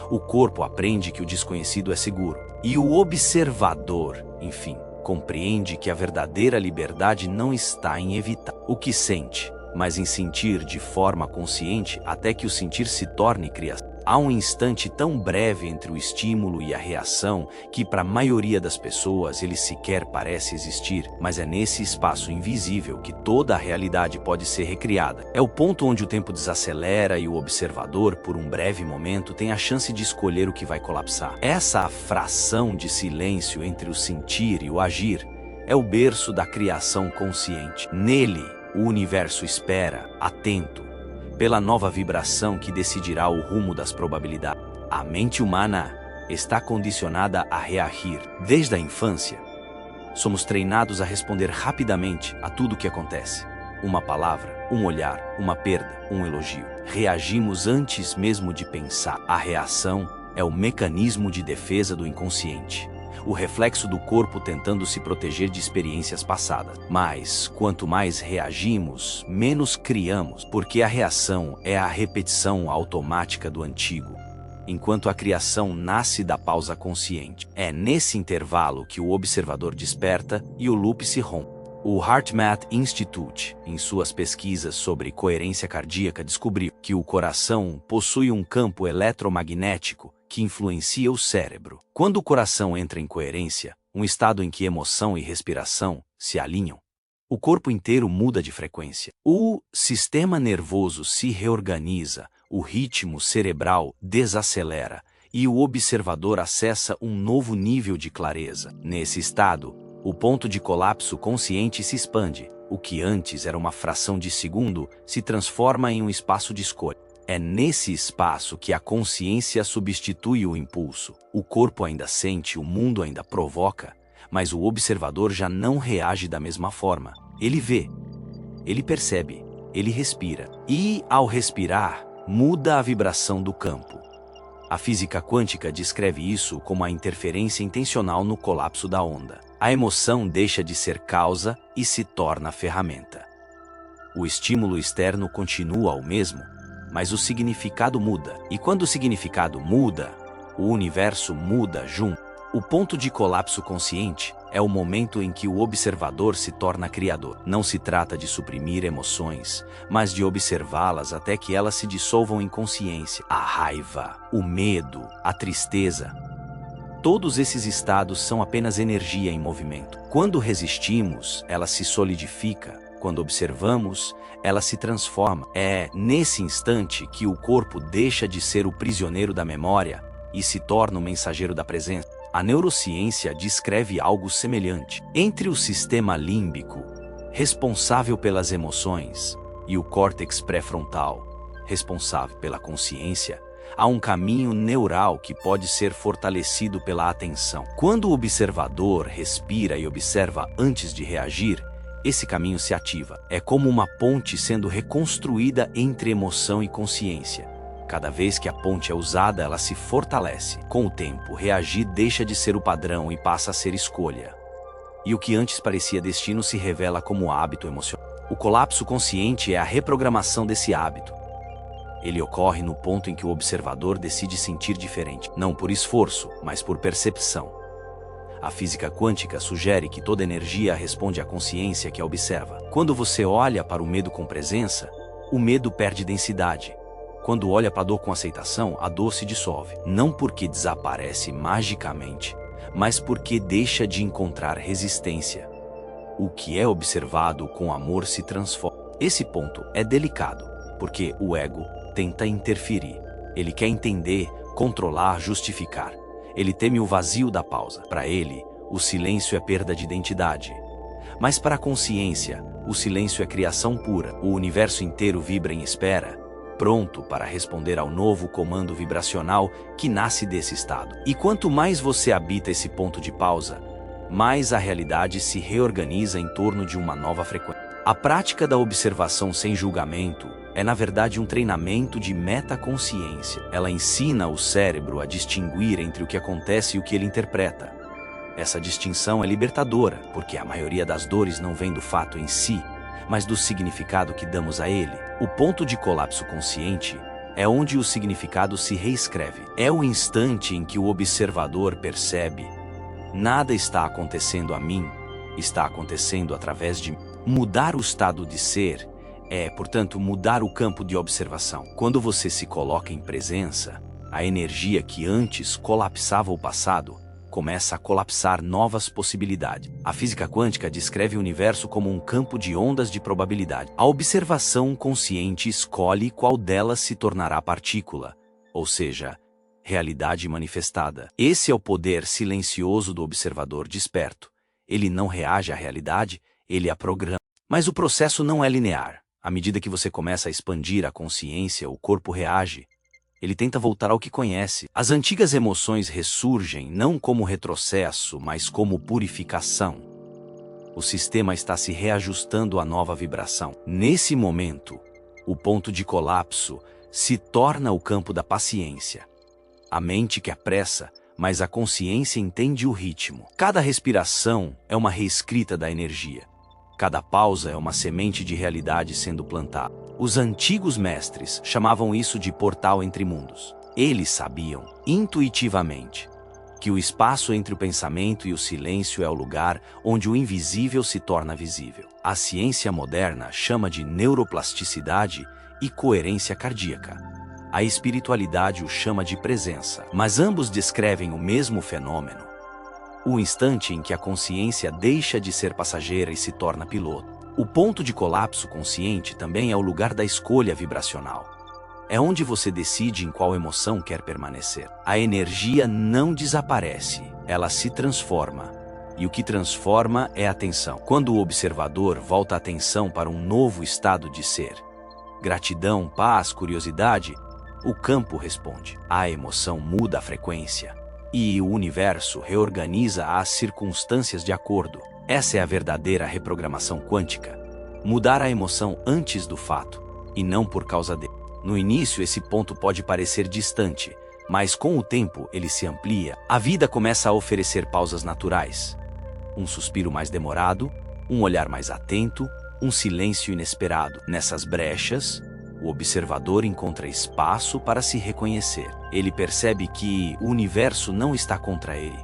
O corpo aprende que o desconhecido é seguro. E o observador, enfim, compreende que a verdadeira liberdade não está em evitar o que sente, mas em sentir de forma consciente até que o sentir se torne criação. Há um instante tão breve entre o estímulo e a reação que, para a maioria das pessoas, ele sequer parece existir, mas é nesse espaço invisível que toda a realidade pode ser recriada. É o ponto onde o tempo desacelera e o observador, por um breve momento, tem a chance de escolher o que vai colapsar. Essa fração de silêncio entre o sentir e o agir é o berço da criação consciente. Nele, o universo espera, atento, pela nova vibração que decidirá o rumo das probabilidades. A mente humana está condicionada a reagir. Desde a infância, somos treinados a responder rapidamente a tudo o que acontece. Uma palavra, um olhar, uma perda, um elogio. Reagimos antes mesmo de pensar. A reação é o mecanismo de defesa do inconsciente, o reflexo do corpo tentando se proteger de experiências passadas. Mas, quanto mais reagimos, menos criamos, porque a reação é a repetição automática do antigo, enquanto a criação nasce da pausa consciente. É nesse intervalo que o observador desperta e o loop se rompe. O HeartMath Institute, em suas pesquisas sobre coerência cardíaca, descobriu que o coração possui um campo eletromagnético que influencia o cérebro. Quando o coração entra em coerência, um estado em que emoção e respiração se alinham, o corpo inteiro muda de frequência. O sistema nervoso se reorganiza, o ritmo cerebral desacelera e o observador acessa um novo nível de clareza. Nesse estado, o ponto de colapso consciente se expande. O que antes era uma fração de segundo se transforma em um espaço de escolha. É nesse espaço que a consciência substitui o impulso. O corpo ainda sente, o mundo ainda provoca, mas o observador já não reage da mesma forma. Ele vê, ele percebe, ele respira. E, ao respirar, muda a vibração do campo. A física quântica descreve isso como a interferência intencional no colapso da onda. A emoção deixa de ser causa e se torna ferramenta. O estímulo externo continua o mesmo, mas o significado muda. E quando o significado muda, o universo muda junto. O ponto de colapso consciente é o momento em que o observador se torna criador. Não se trata de suprimir emoções, mas de observá-las até que elas se dissolvam em consciência. A raiva, o medo, a tristeza. Todos esses estados são apenas energia em movimento. Quando resistimos, ela se solidifica. Quando observamos, ela se transforma. É nesse instante que o corpo deixa de ser o prisioneiro da memória e se torna o mensageiro da presença. A neurociência descreve algo semelhante. Entre o sistema límbico, responsável pelas emoções, e o córtex pré-frontal, responsável pela consciência, há um caminho neural que pode ser fortalecido pela atenção. Quando o observador respira e observa antes de reagir, esse caminho se ativa. É como uma ponte sendo reconstruída entre emoção e consciência. Cada vez que a ponte é usada, ela se fortalece. Com o tempo, reagir deixa de ser o padrão e passa a ser escolha. E o que antes parecia destino se revela como hábito emocional. O colapso consciente é a reprogramação desse hábito. Ele ocorre no ponto em que o observador decide sentir diferente, não por esforço, mas por percepção. A física quântica sugere que toda energia responde à consciência que a observa. Quando você olha para o medo com presença, o medo perde densidade. Quando olha para a dor com aceitação, a dor se dissolve. Não porque desaparece magicamente, mas porque deixa de encontrar resistência. O que é observado com amor se transforma. Esse ponto é delicado, porque o ego tenta interferir. Ele quer entender, controlar, justificar. Ele teme o vazio da pausa. Para ele, o silêncio é perda de identidade. Mas para a consciência, o silêncio é criação pura. O universo inteiro vibra em espera, pronto para responder ao novo comando vibracional que nasce desse estado. E quanto mais você habita esse ponto de pausa, mais a realidade se reorganiza em torno de uma nova frequência. A prática da observação sem julgamento é, na verdade, um treinamento de metaconsciência. Ela ensina o cérebro a distinguir entre o que acontece e o que ele interpreta. Essa distinção é libertadora, porque a maioria das dores não vem do fato em si, mas do significado que damos a ele. O ponto de colapso consciente é onde o significado se reescreve. É o instante em que o observador percebe: nada está acontecendo a mim, está acontecendo através de mim. Mudar o estado de ser é, portanto, mudar o campo de observação. Quando você se coloca em presença, A energia que antes colapsava o passado começa a colapsar novas possibilidades. A física quântica descreve o universo como um campo de ondas de probabilidade. A observação consciente escolhe qual delas se tornará partícula, ou seja, realidade manifestada. Esse é o poder silencioso do observador desperto. Ele não reage à realidade, ele a programa. Mas o processo não é linear. À medida que você começa a expandir a consciência, o corpo reage. Ele tenta voltar ao que conhece. As antigas emoções ressurgem não como retrocesso, mas como purificação. O sistema está se reajustando à nova vibração. Nesse momento, o ponto de colapso se torna o campo da paciência. A mente quer pressa, mas a consciência entende o ritmo. Cada respiração é uma reescrita da energia. Cada pausa é uma semente de realidade sendo plantada. Os antigos mestres chamavam isso de portal entre mundos. Eles sabiam, intuitivamente, que o espaço entre o pensamento e o silêncio é o lugar onde o invisível se torna visível. A ciência moderna chama de neuroplasticidade e coerência cardíaca. A espiritualidade o chama de presença, mas ambos descrevem o mesmo fenômeno. O instante em que a consciência deixa de ser passageira e se torna piloto. O ponto de colapso consciente também é o lugar da escolha vibracional. É onde você decide em qual emoção quer permanecer. A energia não desaparece, ela se transforma. E o que transforma é a atenção. Quando o observador volta a atenção para um novo estado de ser, gratidão, paz, curiosidade, o campo responde. A emoção muda a frequência. E o universo reorganiza as circunstâncias de acordo. Essa é a verdadeira reprogramação quântica. Mudar a emoção antes do fato, e não por causa dele. No início, esse ponto pode parecer distante, mas com o tempo ele se amplia. A vida começa a oferecer pausas naturais. Um suspiro mais demorado, um olhar mais atento, um silêncio inesperado. Nessas brechas, o observador encontra espaço para se reconhecer. Ele percebe que o universo não está contra ele.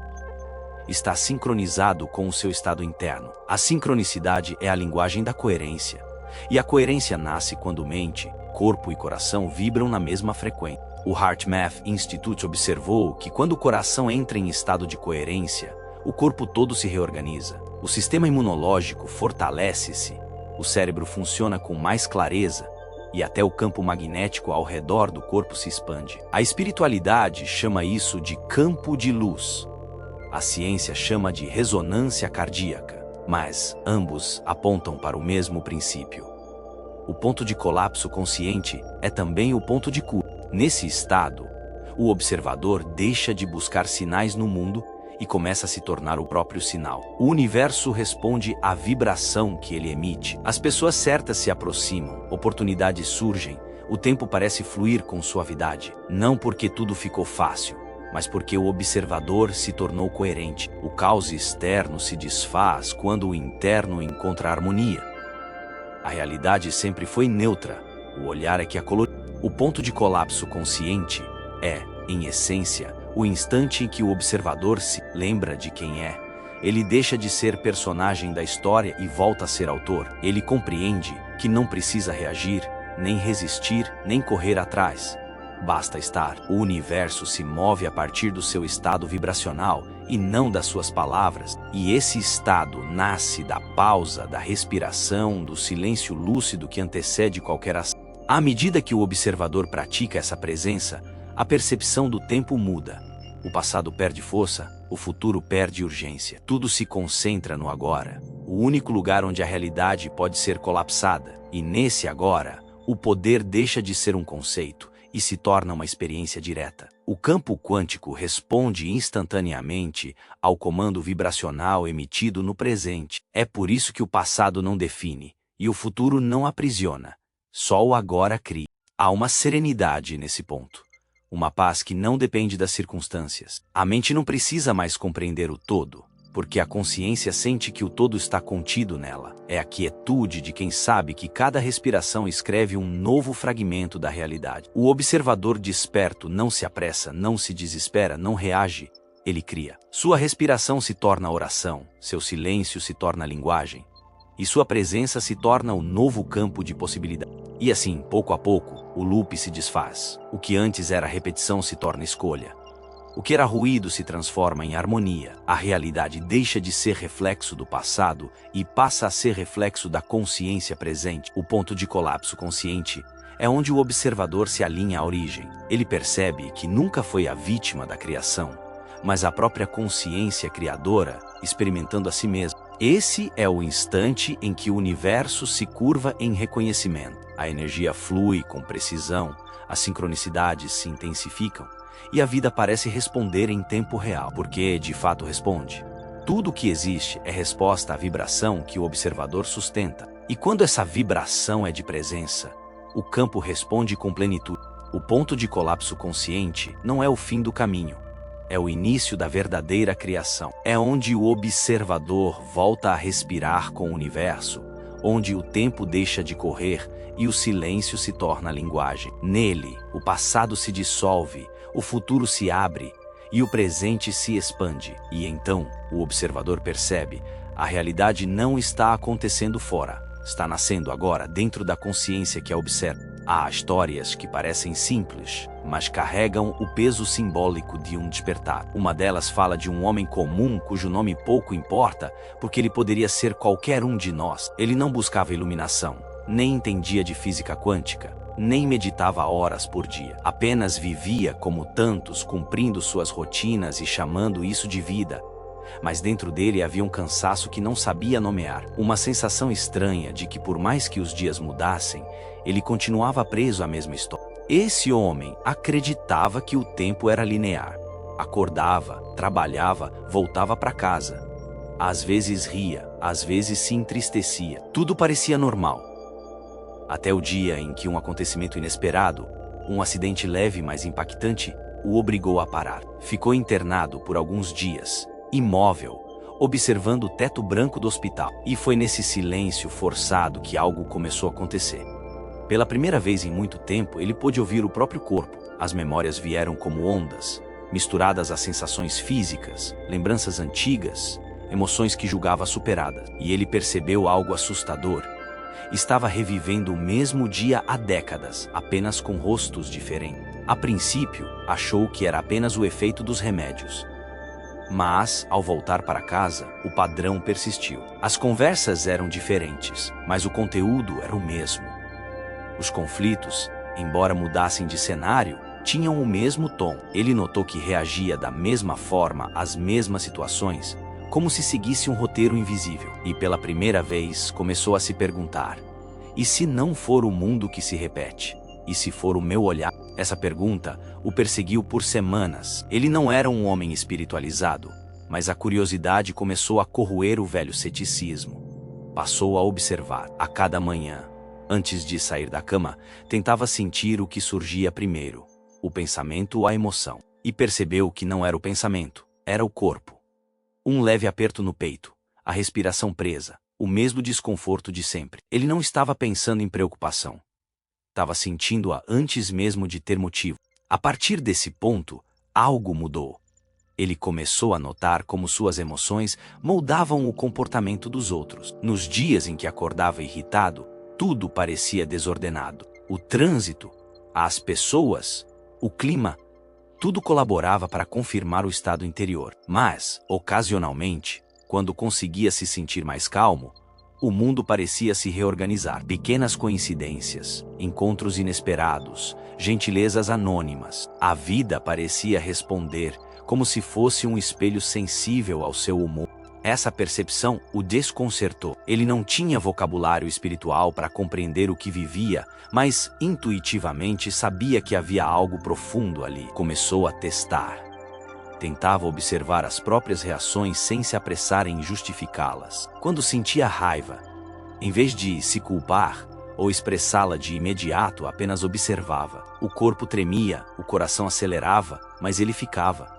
Está sincronizado com o seu estado interno. A sincronicidade é a linguagem da coerência. E a coerência nasce quando mente, corpo e coração vibram na mesma frequência. O HeartMath Institute observou que quando o coração entra em estado de coerência, o corpo todo se reorganiza. O sistema imunológico fortalece-se, o cérebro funciona com mais clareza e até o campo magnético ao redor do corpo se expande. A espiritualidade chama isso de campo de luz. A ciência chama de ressonância cardíaca, mas ambos apontam para o mesmo princípio. O ponto de colapso consciente é também o ponto de cura. Nesse estado, o observador deixa de buscar sinais no mundo e começa a se tornar o próprio sinal. O universo responde à vibração que ele emite. As pessoas certas se aproximam, oportunidades surgem, o tempo parece fluir com suavidade. Não porque tudo ficou fácil, mas porque o observador se tornou coerente. O caos externo se desfaz quando o interno encontra harmonia. A realidade sempre foi neutra, o olhar é que a coloriu. O ponto de colapso consciente é, em essência, o instante em que o observador se lembra de quem é. Ele deixa de ser personagem da história e volta a ser autor. Ele compreende que não precisa reagir, nem resistir, nem correr atrás. Basta estar. O universo se move a partir do seu estado vibracional e não das suas palavras. E esse estado nasce da pausa, da respiração, do silêncio lúcido que antecede qualquer ação. À medida que o observador pratica essa presença, a percepção do tempo muda. O passado perde força, o futuro perde urgência. Tudo se concentra no agora, o único lugar onde a realidade pode ser colapsada. E nesse agora, o poder deixa de ser um conceito e se torna uma experiência direta. O campo quântico responde instantaneamente ao comando vibracional emitido no presente. É por isso que o passado não define e o futuro não aprisiona. Só o agora cria. Há uma serenidade nesse ponto. Uma paz que não depende das circunstâncias. A mente não precisa mais compreender o todo, porque a consciência sente que o todo está contido nela. É a quietude de quem sabe que cada respiração escreve um novo fragmento da realidade. O observador desperto não se apressa, não se desespera, não reage, ele cria. Sua respiração se torna oração, seu silêncio se torna linguagem, e sua presença se torna o novo campo de possibilidade. E assim, pouco a pouco, O loop se desfaz. O que antes era repetição se torna escolha. O que era ruído se transforma em harmonia. A realidade deixa de ser reflexo do passado e passa a ser reflexo da consciência presente. O ponto de colapso consciente é onde o observador se alinha à origem. Ele percebe que nunca foi a vítima da criação, mas a própria consciência criadora, experimentando a si mesmo. Esse é o instante em que o universo se curva em reconhecimento. A energia flui com precisão, as sincronicidades se intensificam e a vida parece responder em tempo real, porque de fato responde. Tudo o que existe é resposta à vibração que o observador sustenta. E quando essa vibração é de presença, o campo responde com plenitude. O ponto de colapso consciente não é o fim do caminho. É o início da verdadeira criação. É onde o observador volta a respirar com o universo, onde o tempo deixa de correr e o silêncio se torna linguagem. Nele, o passado se dissolve, o futuro se abre e o presente se expande. E então, o observador percebe: a realidade não está acontecendo fora, está nascendo agora dentro da consciência que a observa. Há histórias que parecem simples, mas carregam o peso simbólico de um despertar. Uma delas fala de um homem comum cujo nome pouco importa, porque ele poderia ser qualquer um de nós. Ele não buscava iluminação, nem entendia de física quântica, nem meditava horas por dia. Apenas vivia como tantos, cumprindo suas rotinas e chamando isso de vida. Mas dentro dele havia um cansaço que não sabia nomear. Uma sensação estranha de que, por mais que os dias mudassem, ele continuava preso à mesma história. Esse homem acreditava que o tempo era linear. Acordava, trabalhava, voltava para casa. Às vezes ria, às vezes se entristecia. Tudo parecia normal. Até o dia em que um acontecimento inesperado, um acidente leve mas impactante, o obrigou a parar. Ficou internado por alguns dias, imóvel, observando o teto branco do hospital. E foi nesse silêncio forçado que algo começou a acontecer. Pela primeira vez em muito tempo, ele pôde ouvir o próprio corpo. As memórias vieram como ondas, misturadas a sensações físicas, lembranças antigas, emoções que julgava superadas. E ele percebeu algo assustador. Estava revivendo o mesmo dia há décadas, apenas com rostos diferentes. A princípio, achou que era apenas o efeito dos remédios. Mas, ao voltar para casa, o padrão persistiu. As conversas eram diferentes, mas o conteúdo era o mesmo. Os conflitos, embora mudassem de cenário, tinham o mesmo tom. Ele notou que reagia da mesma forma às mesmas situações, como se seguisse um roteiro invisível. E pela primeira vez começou a se perguntar: e se não for o mundo que se repete? E se for o meu olhar? Essa pergunta o perseguiu por semanas. Ele não era um homem espiritualizado, mas a curiosidade começou a corroer o velho ceticismo. Passou a observar. A cada manhã, antes de sair da cama, tentava sentir o que surgia primeiro, o pensamento ou a emoção. E percebeu que não era o pensamento, era o corpo. Um leve aperto no peito, a respiração presa, o mesmo desconforto de sempre. Ele não estava pensando em preocupação. Estava sentindo-a antes mesmo de ter motivo. A partir desse ponto, algo mudou. Ele começou a notar como suas emoções moldavam o comportamento dos outros. Nos dias em que acordava irritado, tudo parecia desordenado. O trânsito, as pessoas, o clima, tudo colaborava para confirmar o estado interior. Mas, ocasionalmente, quando conseguia se sentir mais calmo, o mundo parecia se reorganizar. Pequenas coincidências, encontros inesperados, gentilezas anônimas. A vida parecia responder, como se fosse um espelho sensível ao seu humor. Essa percepção o desconcertou. Ele não tinha vocabulário espiritual para compreender o que vivia, mas intuitivamente sabia que havia algo profundo ali. Começou a testar. Tentava observar as próprias reações sem se apressar em justificá-las. Quando sentia raiva, em vez de se culpar ou expressá-la de imediato, apenas observava. O corpo tremia, o coração acelerava, mas ele ficava.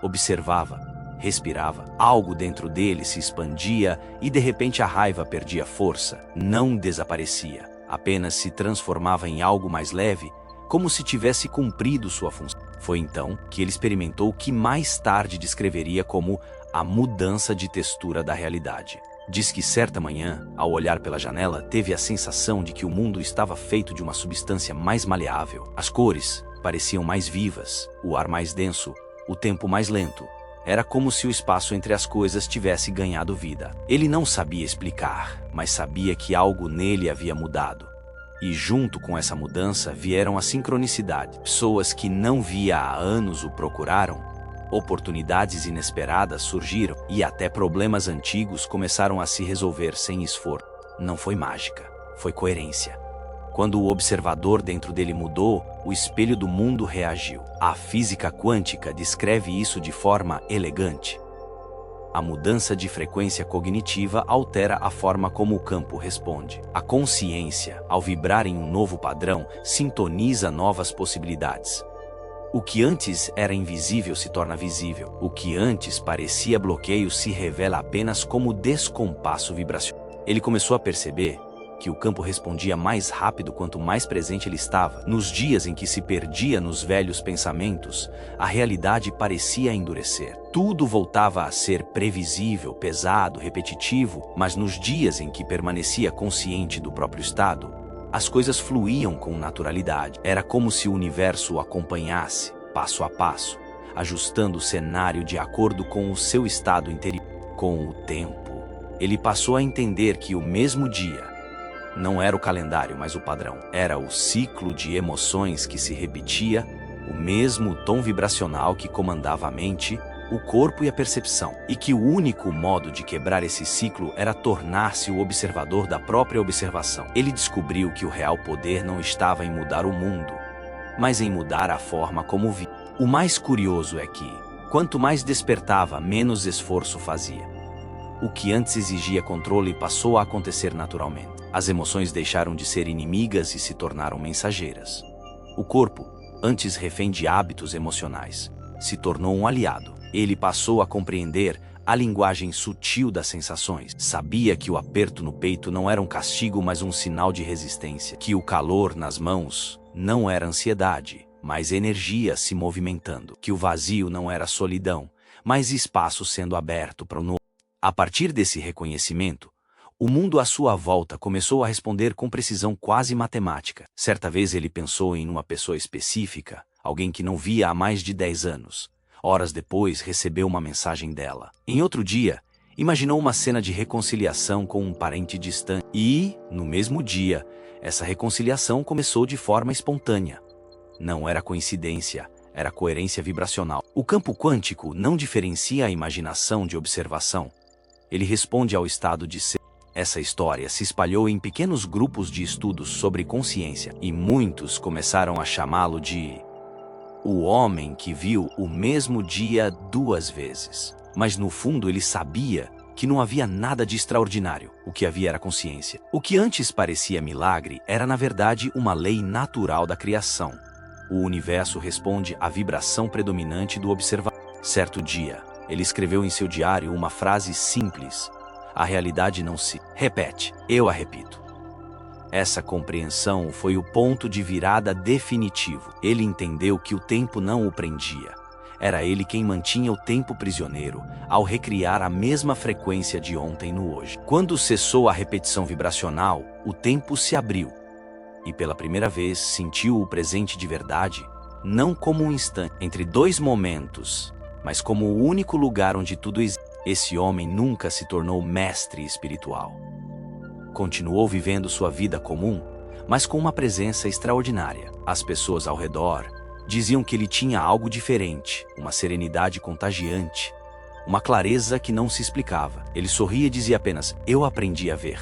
Observava, respirava. Algo dentro dele se expandia e de repente a raiva perdia força. Não desaparecia, apenas se transformava em algo mais leve, como se tivesse cumprido sua função. Foi então que ele experimentou o que mais tarde descreveria como a mudança de textura da realidade. Diz que certa manhã, ao olhar pela janela, teve a sensação de que o mundo estava feito de uma substância mais maleável. As cores pareciam mais vivas, o ar mais denso, o tempo mais lento. Era como se o espaço entre as coisas tivesse ganhado vida. Ele não sabia explicar, mas sabia que algo nele havia mudado. E junto com essa mudança vieram a sincronicidade. Pessoas que não via há anos o procuraram, oportunidades inesperadas surgiram e até problemas antigos começaram a se resolver sem esforço. Não foi mágica, foi coerência. Quando o observador dentro dele mudou, o espelho do mundo reagiu. A física quântica descreve isso de forma elegante. A mudança de frequência cognitiva altera a forma como o campo responde. A consciência, ao vibrar em um novo padrão, sintoniza novas possibilidades. O que antes era invisível se torna visível. O que antes parecia bloqueio se revela apenas como descompasso vibracional. Ele começou a perceber que o campo respondia mais rápido quanto mais presente ele estava. Nos dias em que se perdia nos velhos pensamentos, a realidade parecia endurecer. Tudo voltava a ser previsível, pesado, repetitivo, mas nos dias em que permanecia consciente do próprio estado, as coisas fluíam com naturalidade. Era como se o universo o acompanhasse, passo a passo, ajustando o cenário de acordo com o seu estado interior. Com o tempo, ele passou a entender que o mesmo dia não era o calendário, mas o padrão. Era o ciclo de emoções que se repetia, o mesmo tom vibracional que comandava a mente, o corpo e a percepção. E que o único modo de quebrar esse ciclo era tornar-se o observador da própria observação. Ele descobriu que o real poder não estava em mudar o mundo, mas em mudar a forma como via. O mais curioso é que, quanto mais despertava, menos esforço fazia. O que antes exigia controle passou a acontecer naturalmente. As emoções deixaram de ser inimigas e se tornaram mensageiras. O corpo, antes refém de hábitos emocionais, se tornou um aliado. Ele passou a compreender a linguagem sutil das sensações. Sabia que o aperto no peito não era um castigo, mas um sinal de resistência. Que o calor nas mãos não era ansiedade, mas energia se movimentando. Que o vazio não era solidão, mas espaço sendo aberto para o novo. A partir desse reconhecimento, o mundo à sua volta começou a responder com precisão quase matemática. Certa vez ele pensou em uma pessoa específica, alguém que não via há mais de 10 anos. Horas depois, recebeu uma mensagem dela. Em outro dia, imaginou uma cena de reconciliação com um parente distante. E, no mesmo dia, essa reconciliação começou de forma espontânea. Não era coincidência, era coerência vibracional. O campo quântico não diferencia a imaginação de observação. Ele responde ao estado de ser. Essa história se espalhou em pequenos grupos de estudos sobre consciência, e muitos começaram a chamá-lo de o homem que viu o mesmo dia 2 vezes. Mas no fundo ele sabia que não havia nada de extraordinário. O que havia era consciência. O que antes parecia milagre era na verdade uma lei natural da criação. O universo responde à vibração predominante do observador. Certo dia, ele escreveu em seu diário uma frase simples: a realidade não se repete, eu a repito. Essa compreensão foi o ponto de virada definitivo. Ele entendeu que o tempo não o prendia. Era ele quem mantinha o tempo prisioneiro, ao recriar a mesma frequência de ontem no hoje. Quando cessou a repetição vibracional, o tempo se abriu. E pela primeira vez sentiu o presente de verdade, não como um instante entre 2 momentos, mas como o único lugar onde tudo existe. Esse homem nunca se tornou mestre espiritual. Continuou vivendo sua vida comum, mas com uma presença extraordinária. As pessoas ao redor diziam que ele tinha algo diferente, uma serenidade contagiante, uma clareza que não se explicava. Ele sorria e dizia apenas: eu aprendi a ver.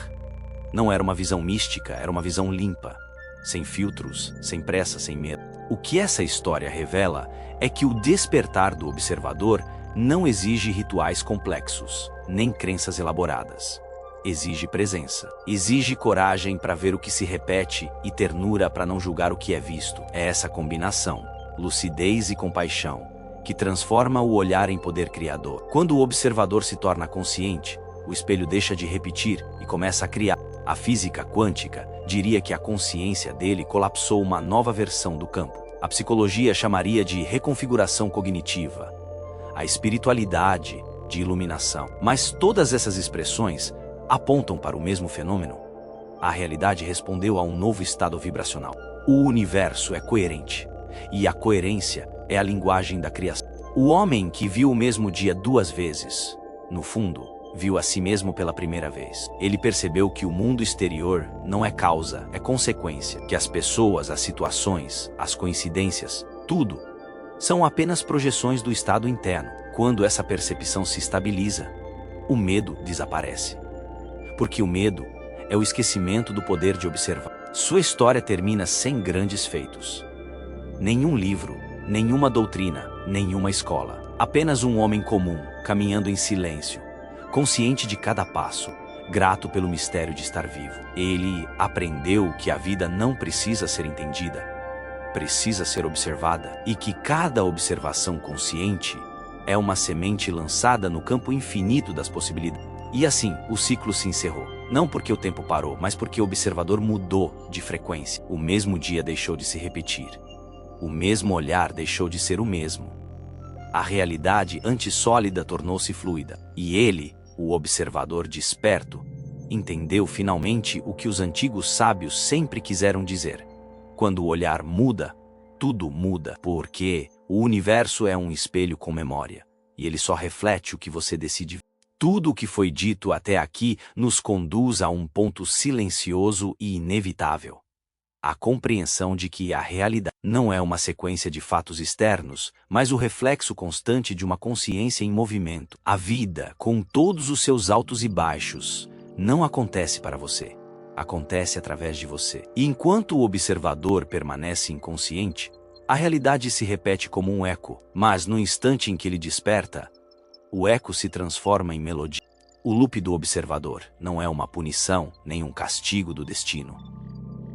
Não era uma visão mística, era uma visão limpa, sem filtros, sem pressa, sem medo. O que essa história revela é que o despertar do observador não exige rituais complexos, nem crenças elaboradas. Exige presença. Exige coragem para ver o que se repete e ternura para não julgar o que é visto. É essa combinação, lucidez e compaixão, que transforma o olhar em poder criador. Quando o observador se torna consciente, o espelho deixa de repetir e começa a criar. A física quântica diria que a consciência dele colapsou uma nova versão do campo. A psicologia chamaria de reconfiguração cognitiva. A espiritualidade de iluminação. Mas todas essas expressões apontam para o mesmo fenômeno, a realidade respondeu a um novo estado vibracional. O universo é coerente, e a coerência é a linguagem da criação. O homem que viu o mesmo dia 2 vezes, no fundo, viu a si mesmo pela primeira vez. Ele percebeu que o mundo exterior não é causa, é consequência, que as pessoas, as situações, as coincidências, tudo, são apenas projeções do estado interno. Quando essa percepção se estabiliza, o medo desaparece. Porque o medo é o esquecimento do poder de observar. Sua história termina sem grandes feitos. Nenhum livro, nenhuma doutrina, nenhuma escola. Apenas um homem comum, caminhando em silêncio, consciente de cada passo, grato pelo mistério de estar vivo. Ele aprendeu que a vida não precisa ser entendida, precisa ser observada, e que cada observação consciente é uma semente lançada no campo infinito das possibilidades. E assim, o ciclo se encerrou. Não porque o tempo parou, mas porque o observador mudou de frequência. O mesmo dia deixou de se repetir. O mesmo olhar deixou de ser o mesmo. A realidade antes sólida tornou-se fluida. E ele, o observador desperto, entendeu finalmente o que os antigos sábios sempre quiseram dizer. Quando o olhar muda, tudo muda. Porque o universo é um espelho com memória. E ele só reflete o que você decide. Tudo o que foi dito até aqui nos conduz a um ponto silencioso e inevitável. A compreensão de que a realidade não é uma sequência de fatos externos, mas o reflexo constante de uma consciência em movimento. A vida, com todos os seus altos e baixos, não acontece para você. Acontece através de você. E enquanto o observador permanece inconsciente, a realidade se repete como um eco. Mas no instante em que ele desperta, o eco se transforma em melodia. O loop do observador não é uma punição, nem um castigo do destino.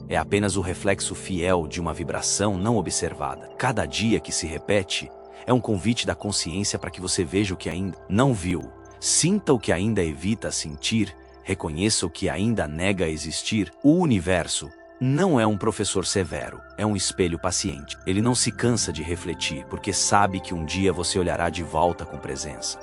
É apenas o reflexo fiel de uma vibração não observada. Cada dia que se repete é um convite da consciência para que você veja o que ainda não viu, sinta o que ainda evita sentir, reconheça o que ainda nega existir. O universo não é um professor severo, é um espelho paciente. Ele não se cansa de refletir, porque sabe que um dia você olhará de volta com presença.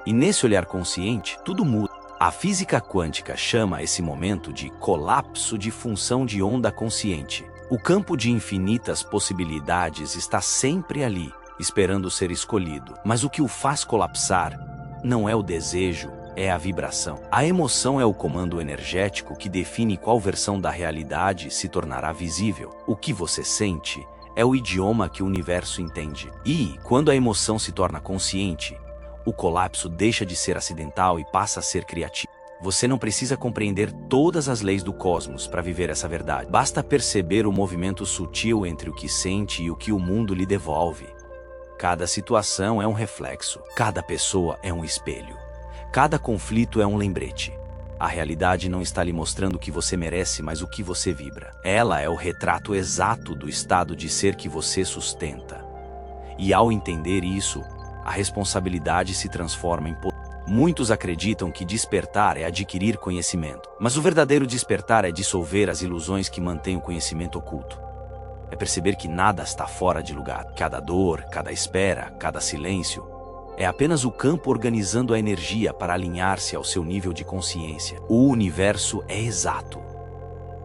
E nesse olhar consciente, tudo muda. A física quântica chama esse momento de colapso de função de onda consciente. O campo de infinitas possibilidades está sempre ali, esperando ser escolhido. Mas o que o faz colapsar não é o desejo, é a vibração. A emoção é o comando energético que define qual versão da realidade se tornará visível. O que você sente é o idioma que o universo entende. E, quando a emoção se torna consciente, o colapso deixa de ser acidental e passa a ser criativo. Você não precisa compreender todas as leis do cosmos para viver essa verdade. Basta perceber o movimento sutil entre o que sente e o que o mundo lhe devolve. Cada situação é um reflexo, cada pessoa é um espelho. Cada conflito é um lembrete. A realidade não está lhe mostrando o que você merece, mas o que você vibra. Ela é o retrato exato do estado de ser que você sustenta. E ao entender isso, a responsabilidade se transforma em poder. Muitos acreditam que despertar é adquirir conhecimento. Mas o verdadeiro despertar é dissolver as ilusões que mantêm o conhecimento oculto. É perceber que nada está fora de lugar. Cada dor, cada espera, cada silêncio é apenas o campo organizando a energia para alinhar-se ao seu nível de consciência. O universo é exato.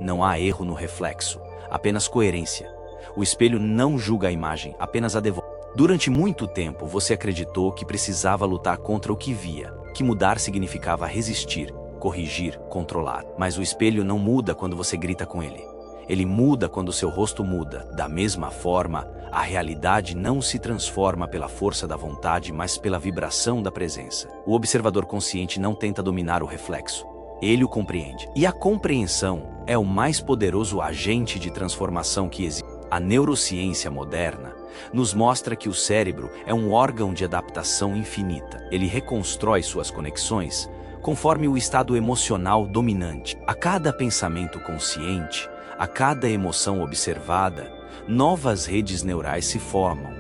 Não há erro no reflexo, apenas coerência. O espelho não julga a imagem, apenas a devolve. Durante muito tempo, você acreditou que precisava lutar contra o que via, que mudar significava resistir, corrigir, controlar. Mas o espelho não muda quando você grita com ele. Ele muda quando seu rosto muda. Da mesma forma, a realidade não se transforma pela força da vontade, mas pela vibração da presença. O observador consciente não tenta dominar o reflexo. Ele o compreende. E a compreensão é o mais poderoso agente de transformação que existe. A neurociência moderna nos mostra que o cérebro é um órgão de adaptação infinita. Ele reconstrói suas conexões conforme o estado emocional dominante. A cada pensamento consciente, a cada emoção observada, novas redes neurais se formam.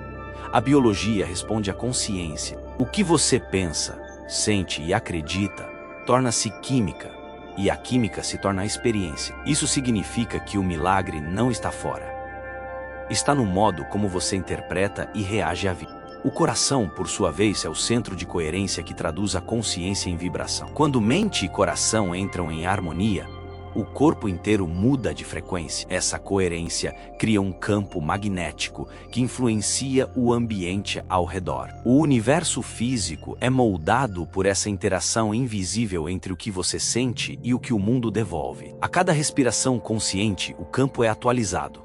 A biologia responde à consciência. O que você pensa, sente e acredita torna-se química, e a química se torna a experiência. Isso significa que o milagre não está fora. Está no modo como você interpreta e reage à vida. O coração, por sua vez, é o centro de coerência que traduz a consciência em vibração. Quando mente e coração entram em harmonia, o corpo inteiro muda de frequência. Essa coerência cria um campo magnético que influencia o ambiente ao redor. O universo físico é moldado por essa interação invisível entre o que você sente e o que o mundo devolve. A cada respiração consciente, o campo é atualizado.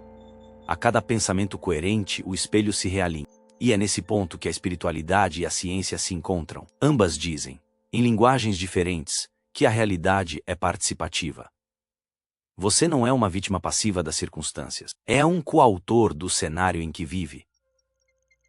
A cada pensamento coerente, o espelho se realinha. E é nesse ponto que a espiritualidade e a ciência se encontram. Ambas dizem, em linguagens diferentes, que a realidade é participativa. Você não é uma vítima passiva das circunstâncias. É um coautor do cenário em que vive.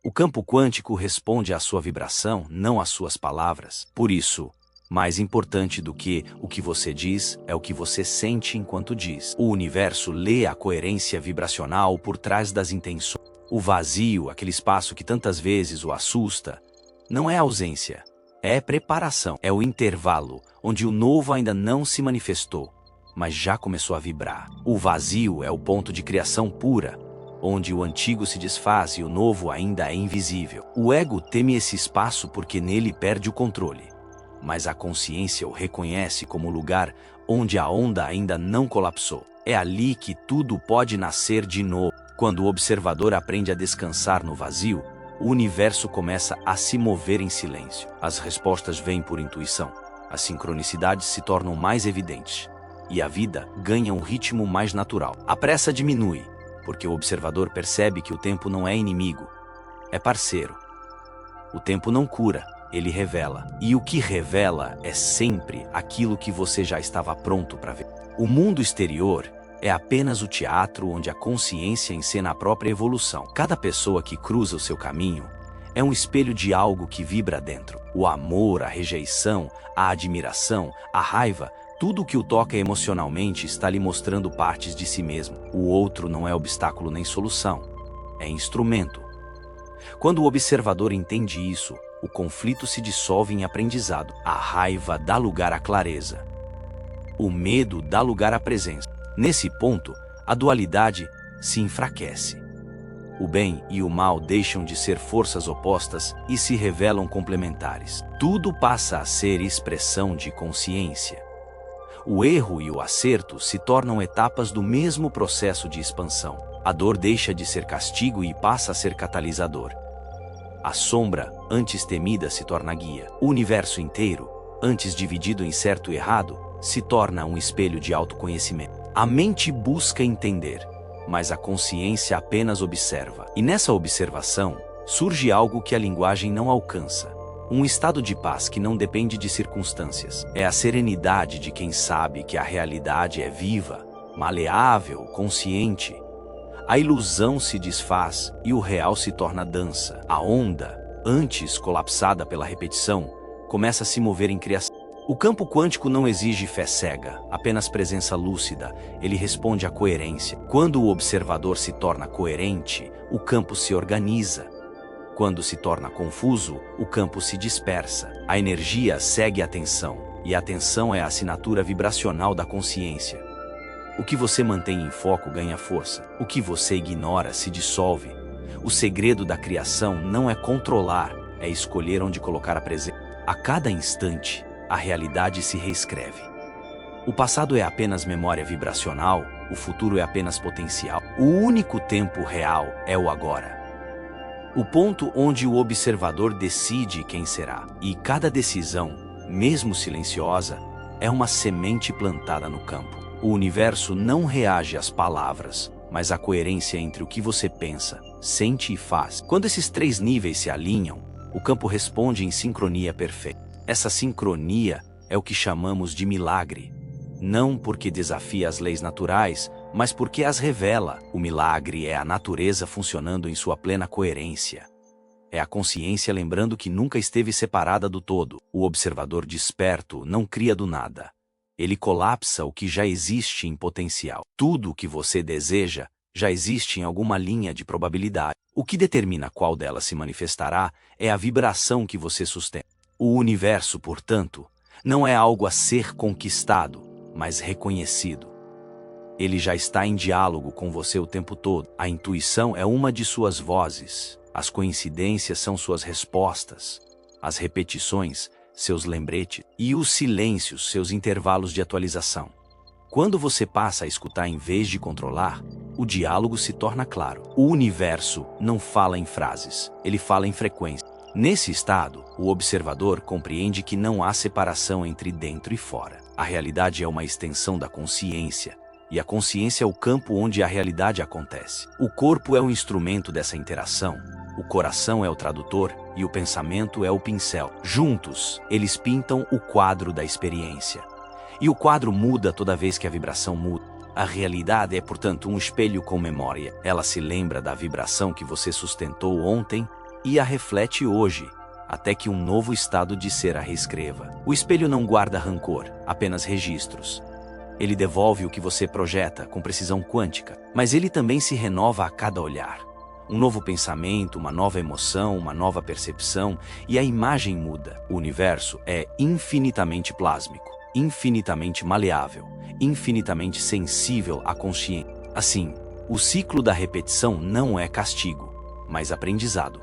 O campo quântico responde à sua vibração, não às suas palavras. Por isso, mais importante do que o que você diz é o que você sente enquanto diz. O universo lê a coerência vibracional por trás das intenções. O vazio, aquele espaço que tantas vezes o assusta, não é ausência, é preparação. É o intervalo, onde o novo ainda não se manifestou, mas já começou a vibrar. O vazio é o ponto de criação pura, onde o antigo se desfaz e o novo ainda é invisível. O ego teme esse espaço porque nele perde o controle, mas a consciência o reconhece como lugar onde a onda ainda não colapsou. É ali que tudo pode nascer de novo. Quando o observador aprende a descansar no vazio, o universo começa a se mover em silêncio. As respostas vêm por intuição, as sincronicidades se tornam mais evidentes, e a vida ganha um ritmo mais natural. A pressa diminui, porque o observador percebe que o tempo não é inimigo, é parceiro. O tempo não cura, ele revela. E o que revela é sempre aquilo que você já estava pronto para ver. O mundo exterior é apenas o teatro onde a consciência encena a própria evolução. Cada pessoa que cruza o seu caminho é um espelho de algo que vibra dentro. O amor, a rejeição, a admiração, a raiva, tudo o que o toca emocionalmente está lhe mostrando partes de si mesmo. O outro não é obstáculo nem solução, é instrumento. Quando o observador entende isso, o conflito se dissolve em aprendizado. A raiva dá lugar à clareza. O medo dá lugar à presença. Nesse ponto, a dualidade se enfraquece. O bem e o mal deixam de ser forças opostas e se revelam complementares. Tudo passa a ser expressão de consciência. O erro e o acerto se tornam etapas do mesmo processo de expansão. A dor deixa de ser castigo e passa a ser catalisador. A sombra, antes temida, se torna guia. O universo inteiro, antes dividido em certo e errado, se torna um espelho de autoconhecimento. A mente busca entender, mas a consciência apenas observa. E nessa observação, surge algo que a linguagem não alcança. Um estado de paz que não depende de circunstâncias. É a serenidade de quem sabe que a realidade é viva, maleável, consciente. A ilusão se desfaz e o real se torna dança. A onda, antes colapsada pela repetição, começa a se mover em criação. O campo quântico não exige fé cega, apenas presença lúcida. Ele responde à coerência. Quando o observador se torna coerente, o campo se organiza. Quando se torna confuso, o campo se dispersa. A energia segue a atenção, e a atenção é a assinatura vibracional da consciência. O que você mantém em foco ganha força. O que você ignora se dissolve. O segredo da criação não é controlar, é escolher onde colocar a presença. A cada instante, a realidade se reescreve. O passado é apenas memória vibracional, o futuro é apenas potencial. O único tempo real é o agora. O ponto onde o observador decide quem será. E cada decisão, mesmo silenciosa, é uma semente plantada no campo. O universo não reage às palavras, mas à coerência entre o que você pensa, sente e faz. Quando esses três níveis se alinham, o campo responde em sincronia perfeita. Essa sincronia é o que chamamos de milagre. Não porque desafia as leis naturais, mas porque as revela. O milagre é a natureza funcionando em sua plena coerência. É a consciência lembrando que nunca esteve separada do todo. O observador desperto não cria do nada. Ele colapsa o que já existe em potencial. Tudo o que você deseja já existe em alguma linha de probabilidade. O que determina qual delas se manifestará é a vibração que você sustenta. O universo, portanto, não é algo a ser conquistado, mas reconhecido. Ele já está em diálogo com você o tempo todo. A intuição é uma de suas vozes. As coincidências são suas respostas. As repetições, seus lembretes. E os silêncios, seus intervalos de atualização. Quando você passa a escutar em vez de controlar, o diálogo se torna claro. O universo não fala em frases, ele fala em frequência. Nesse estado, o observador compreende que não há separação entre dentro e fora. A realidade é uma extensão da consciência, e a consciência é o campo onde a realidade acontece. O corpo é um instrumento dessa interação, o coração é o tradutor e o pensamento é o pincel. Juntos, eles pintam o quadro da experiência. E o quadro muda toda vez que a vibração muda. A realidade é, portanto, um espelho com memória. Ela se lembra da vibração que você sustentou ontem e a reflete hoje, até que um novo estado de ser a reescreva. O espelho não guarda rancor, apenas registros. Ele devolve o que você projeta com precisão quântica, mas ele também se renova a cada olhar. Um novo pensamento, uma nova emoção, uma nova percepção, e a imagem muda. O universo é infinitamente plásmico, infinitamente maleável, infinitamente sensível à consciência. Assim, o ciclo da repetição não é castigo, mas aprendizado.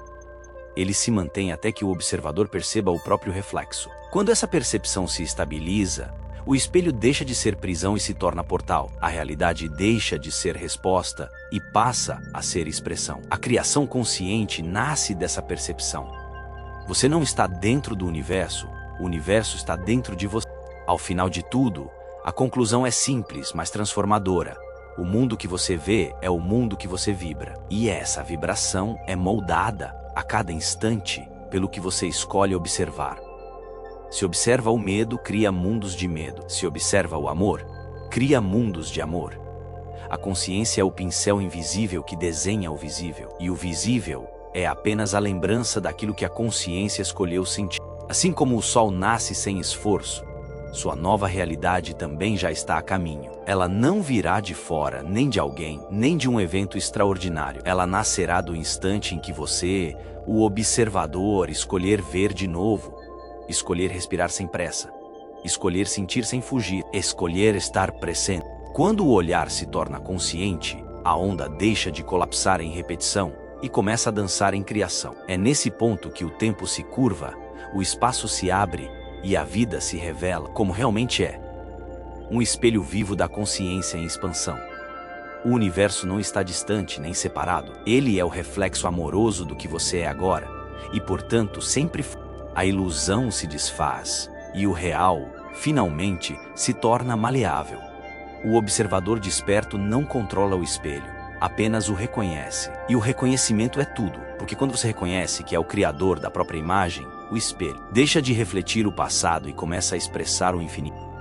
Ele se mantém até que o observador perceba o próprio reflexo. Quando essa percepção se estabiliza, o espelho deixa de ser prisão e se torna portal. A realidade deixa de ser resposta e passa a ser expressão. A criação consciente nasce dessa percepção. Você não está dentro do universo, o universo está dentro de você. Ao final de tudo, a conclusão é simples, mas transformadora. O mundo que você vê é o mundo que você vibra. E essa vibração é moldada a cada instante pelo que você escolhe observar. Se observa o medo, cria mundos de medo. Se observa o amor, cria mundos de amor. A consciência é o pincel invisível que desenha o visível. E o visível é apenas a lembrança daquilo que a consciência escolheu sentir. Assim como o sol nasce sem esforço, sua nova realidade também já está a caminho. Ela não virá de fora, nem de alguém, nem de um evento extraordinário. Ela nascerá do instante em que você, o observador, escolher ver de novo, escolher respirar sem pressa, escolher sentir sem fugir, escolher estar presente. Quando o olhar se torna consciente, a onda deixa de colapsar em repetição e começa a dançar em criação. É nesse ponto que o tempo se curva, o espaço se abre e a vida se revela como realmente é. Um espelho vivo da consciência em expansão. O universo não está distante nem separado. Ele é o reflexo amoroso do que você é agora. E, portanto, sempre a ilusão se desfaz. E o real, finalmente, se torna maleável. O observador desperto não controla o espelho, apenas o reconhece. E o reconhecimento é tudo, porque quando você reconhece que é o criador da própria imagem, o espelho deixa de refletir o passado e começa a expressar o infinito.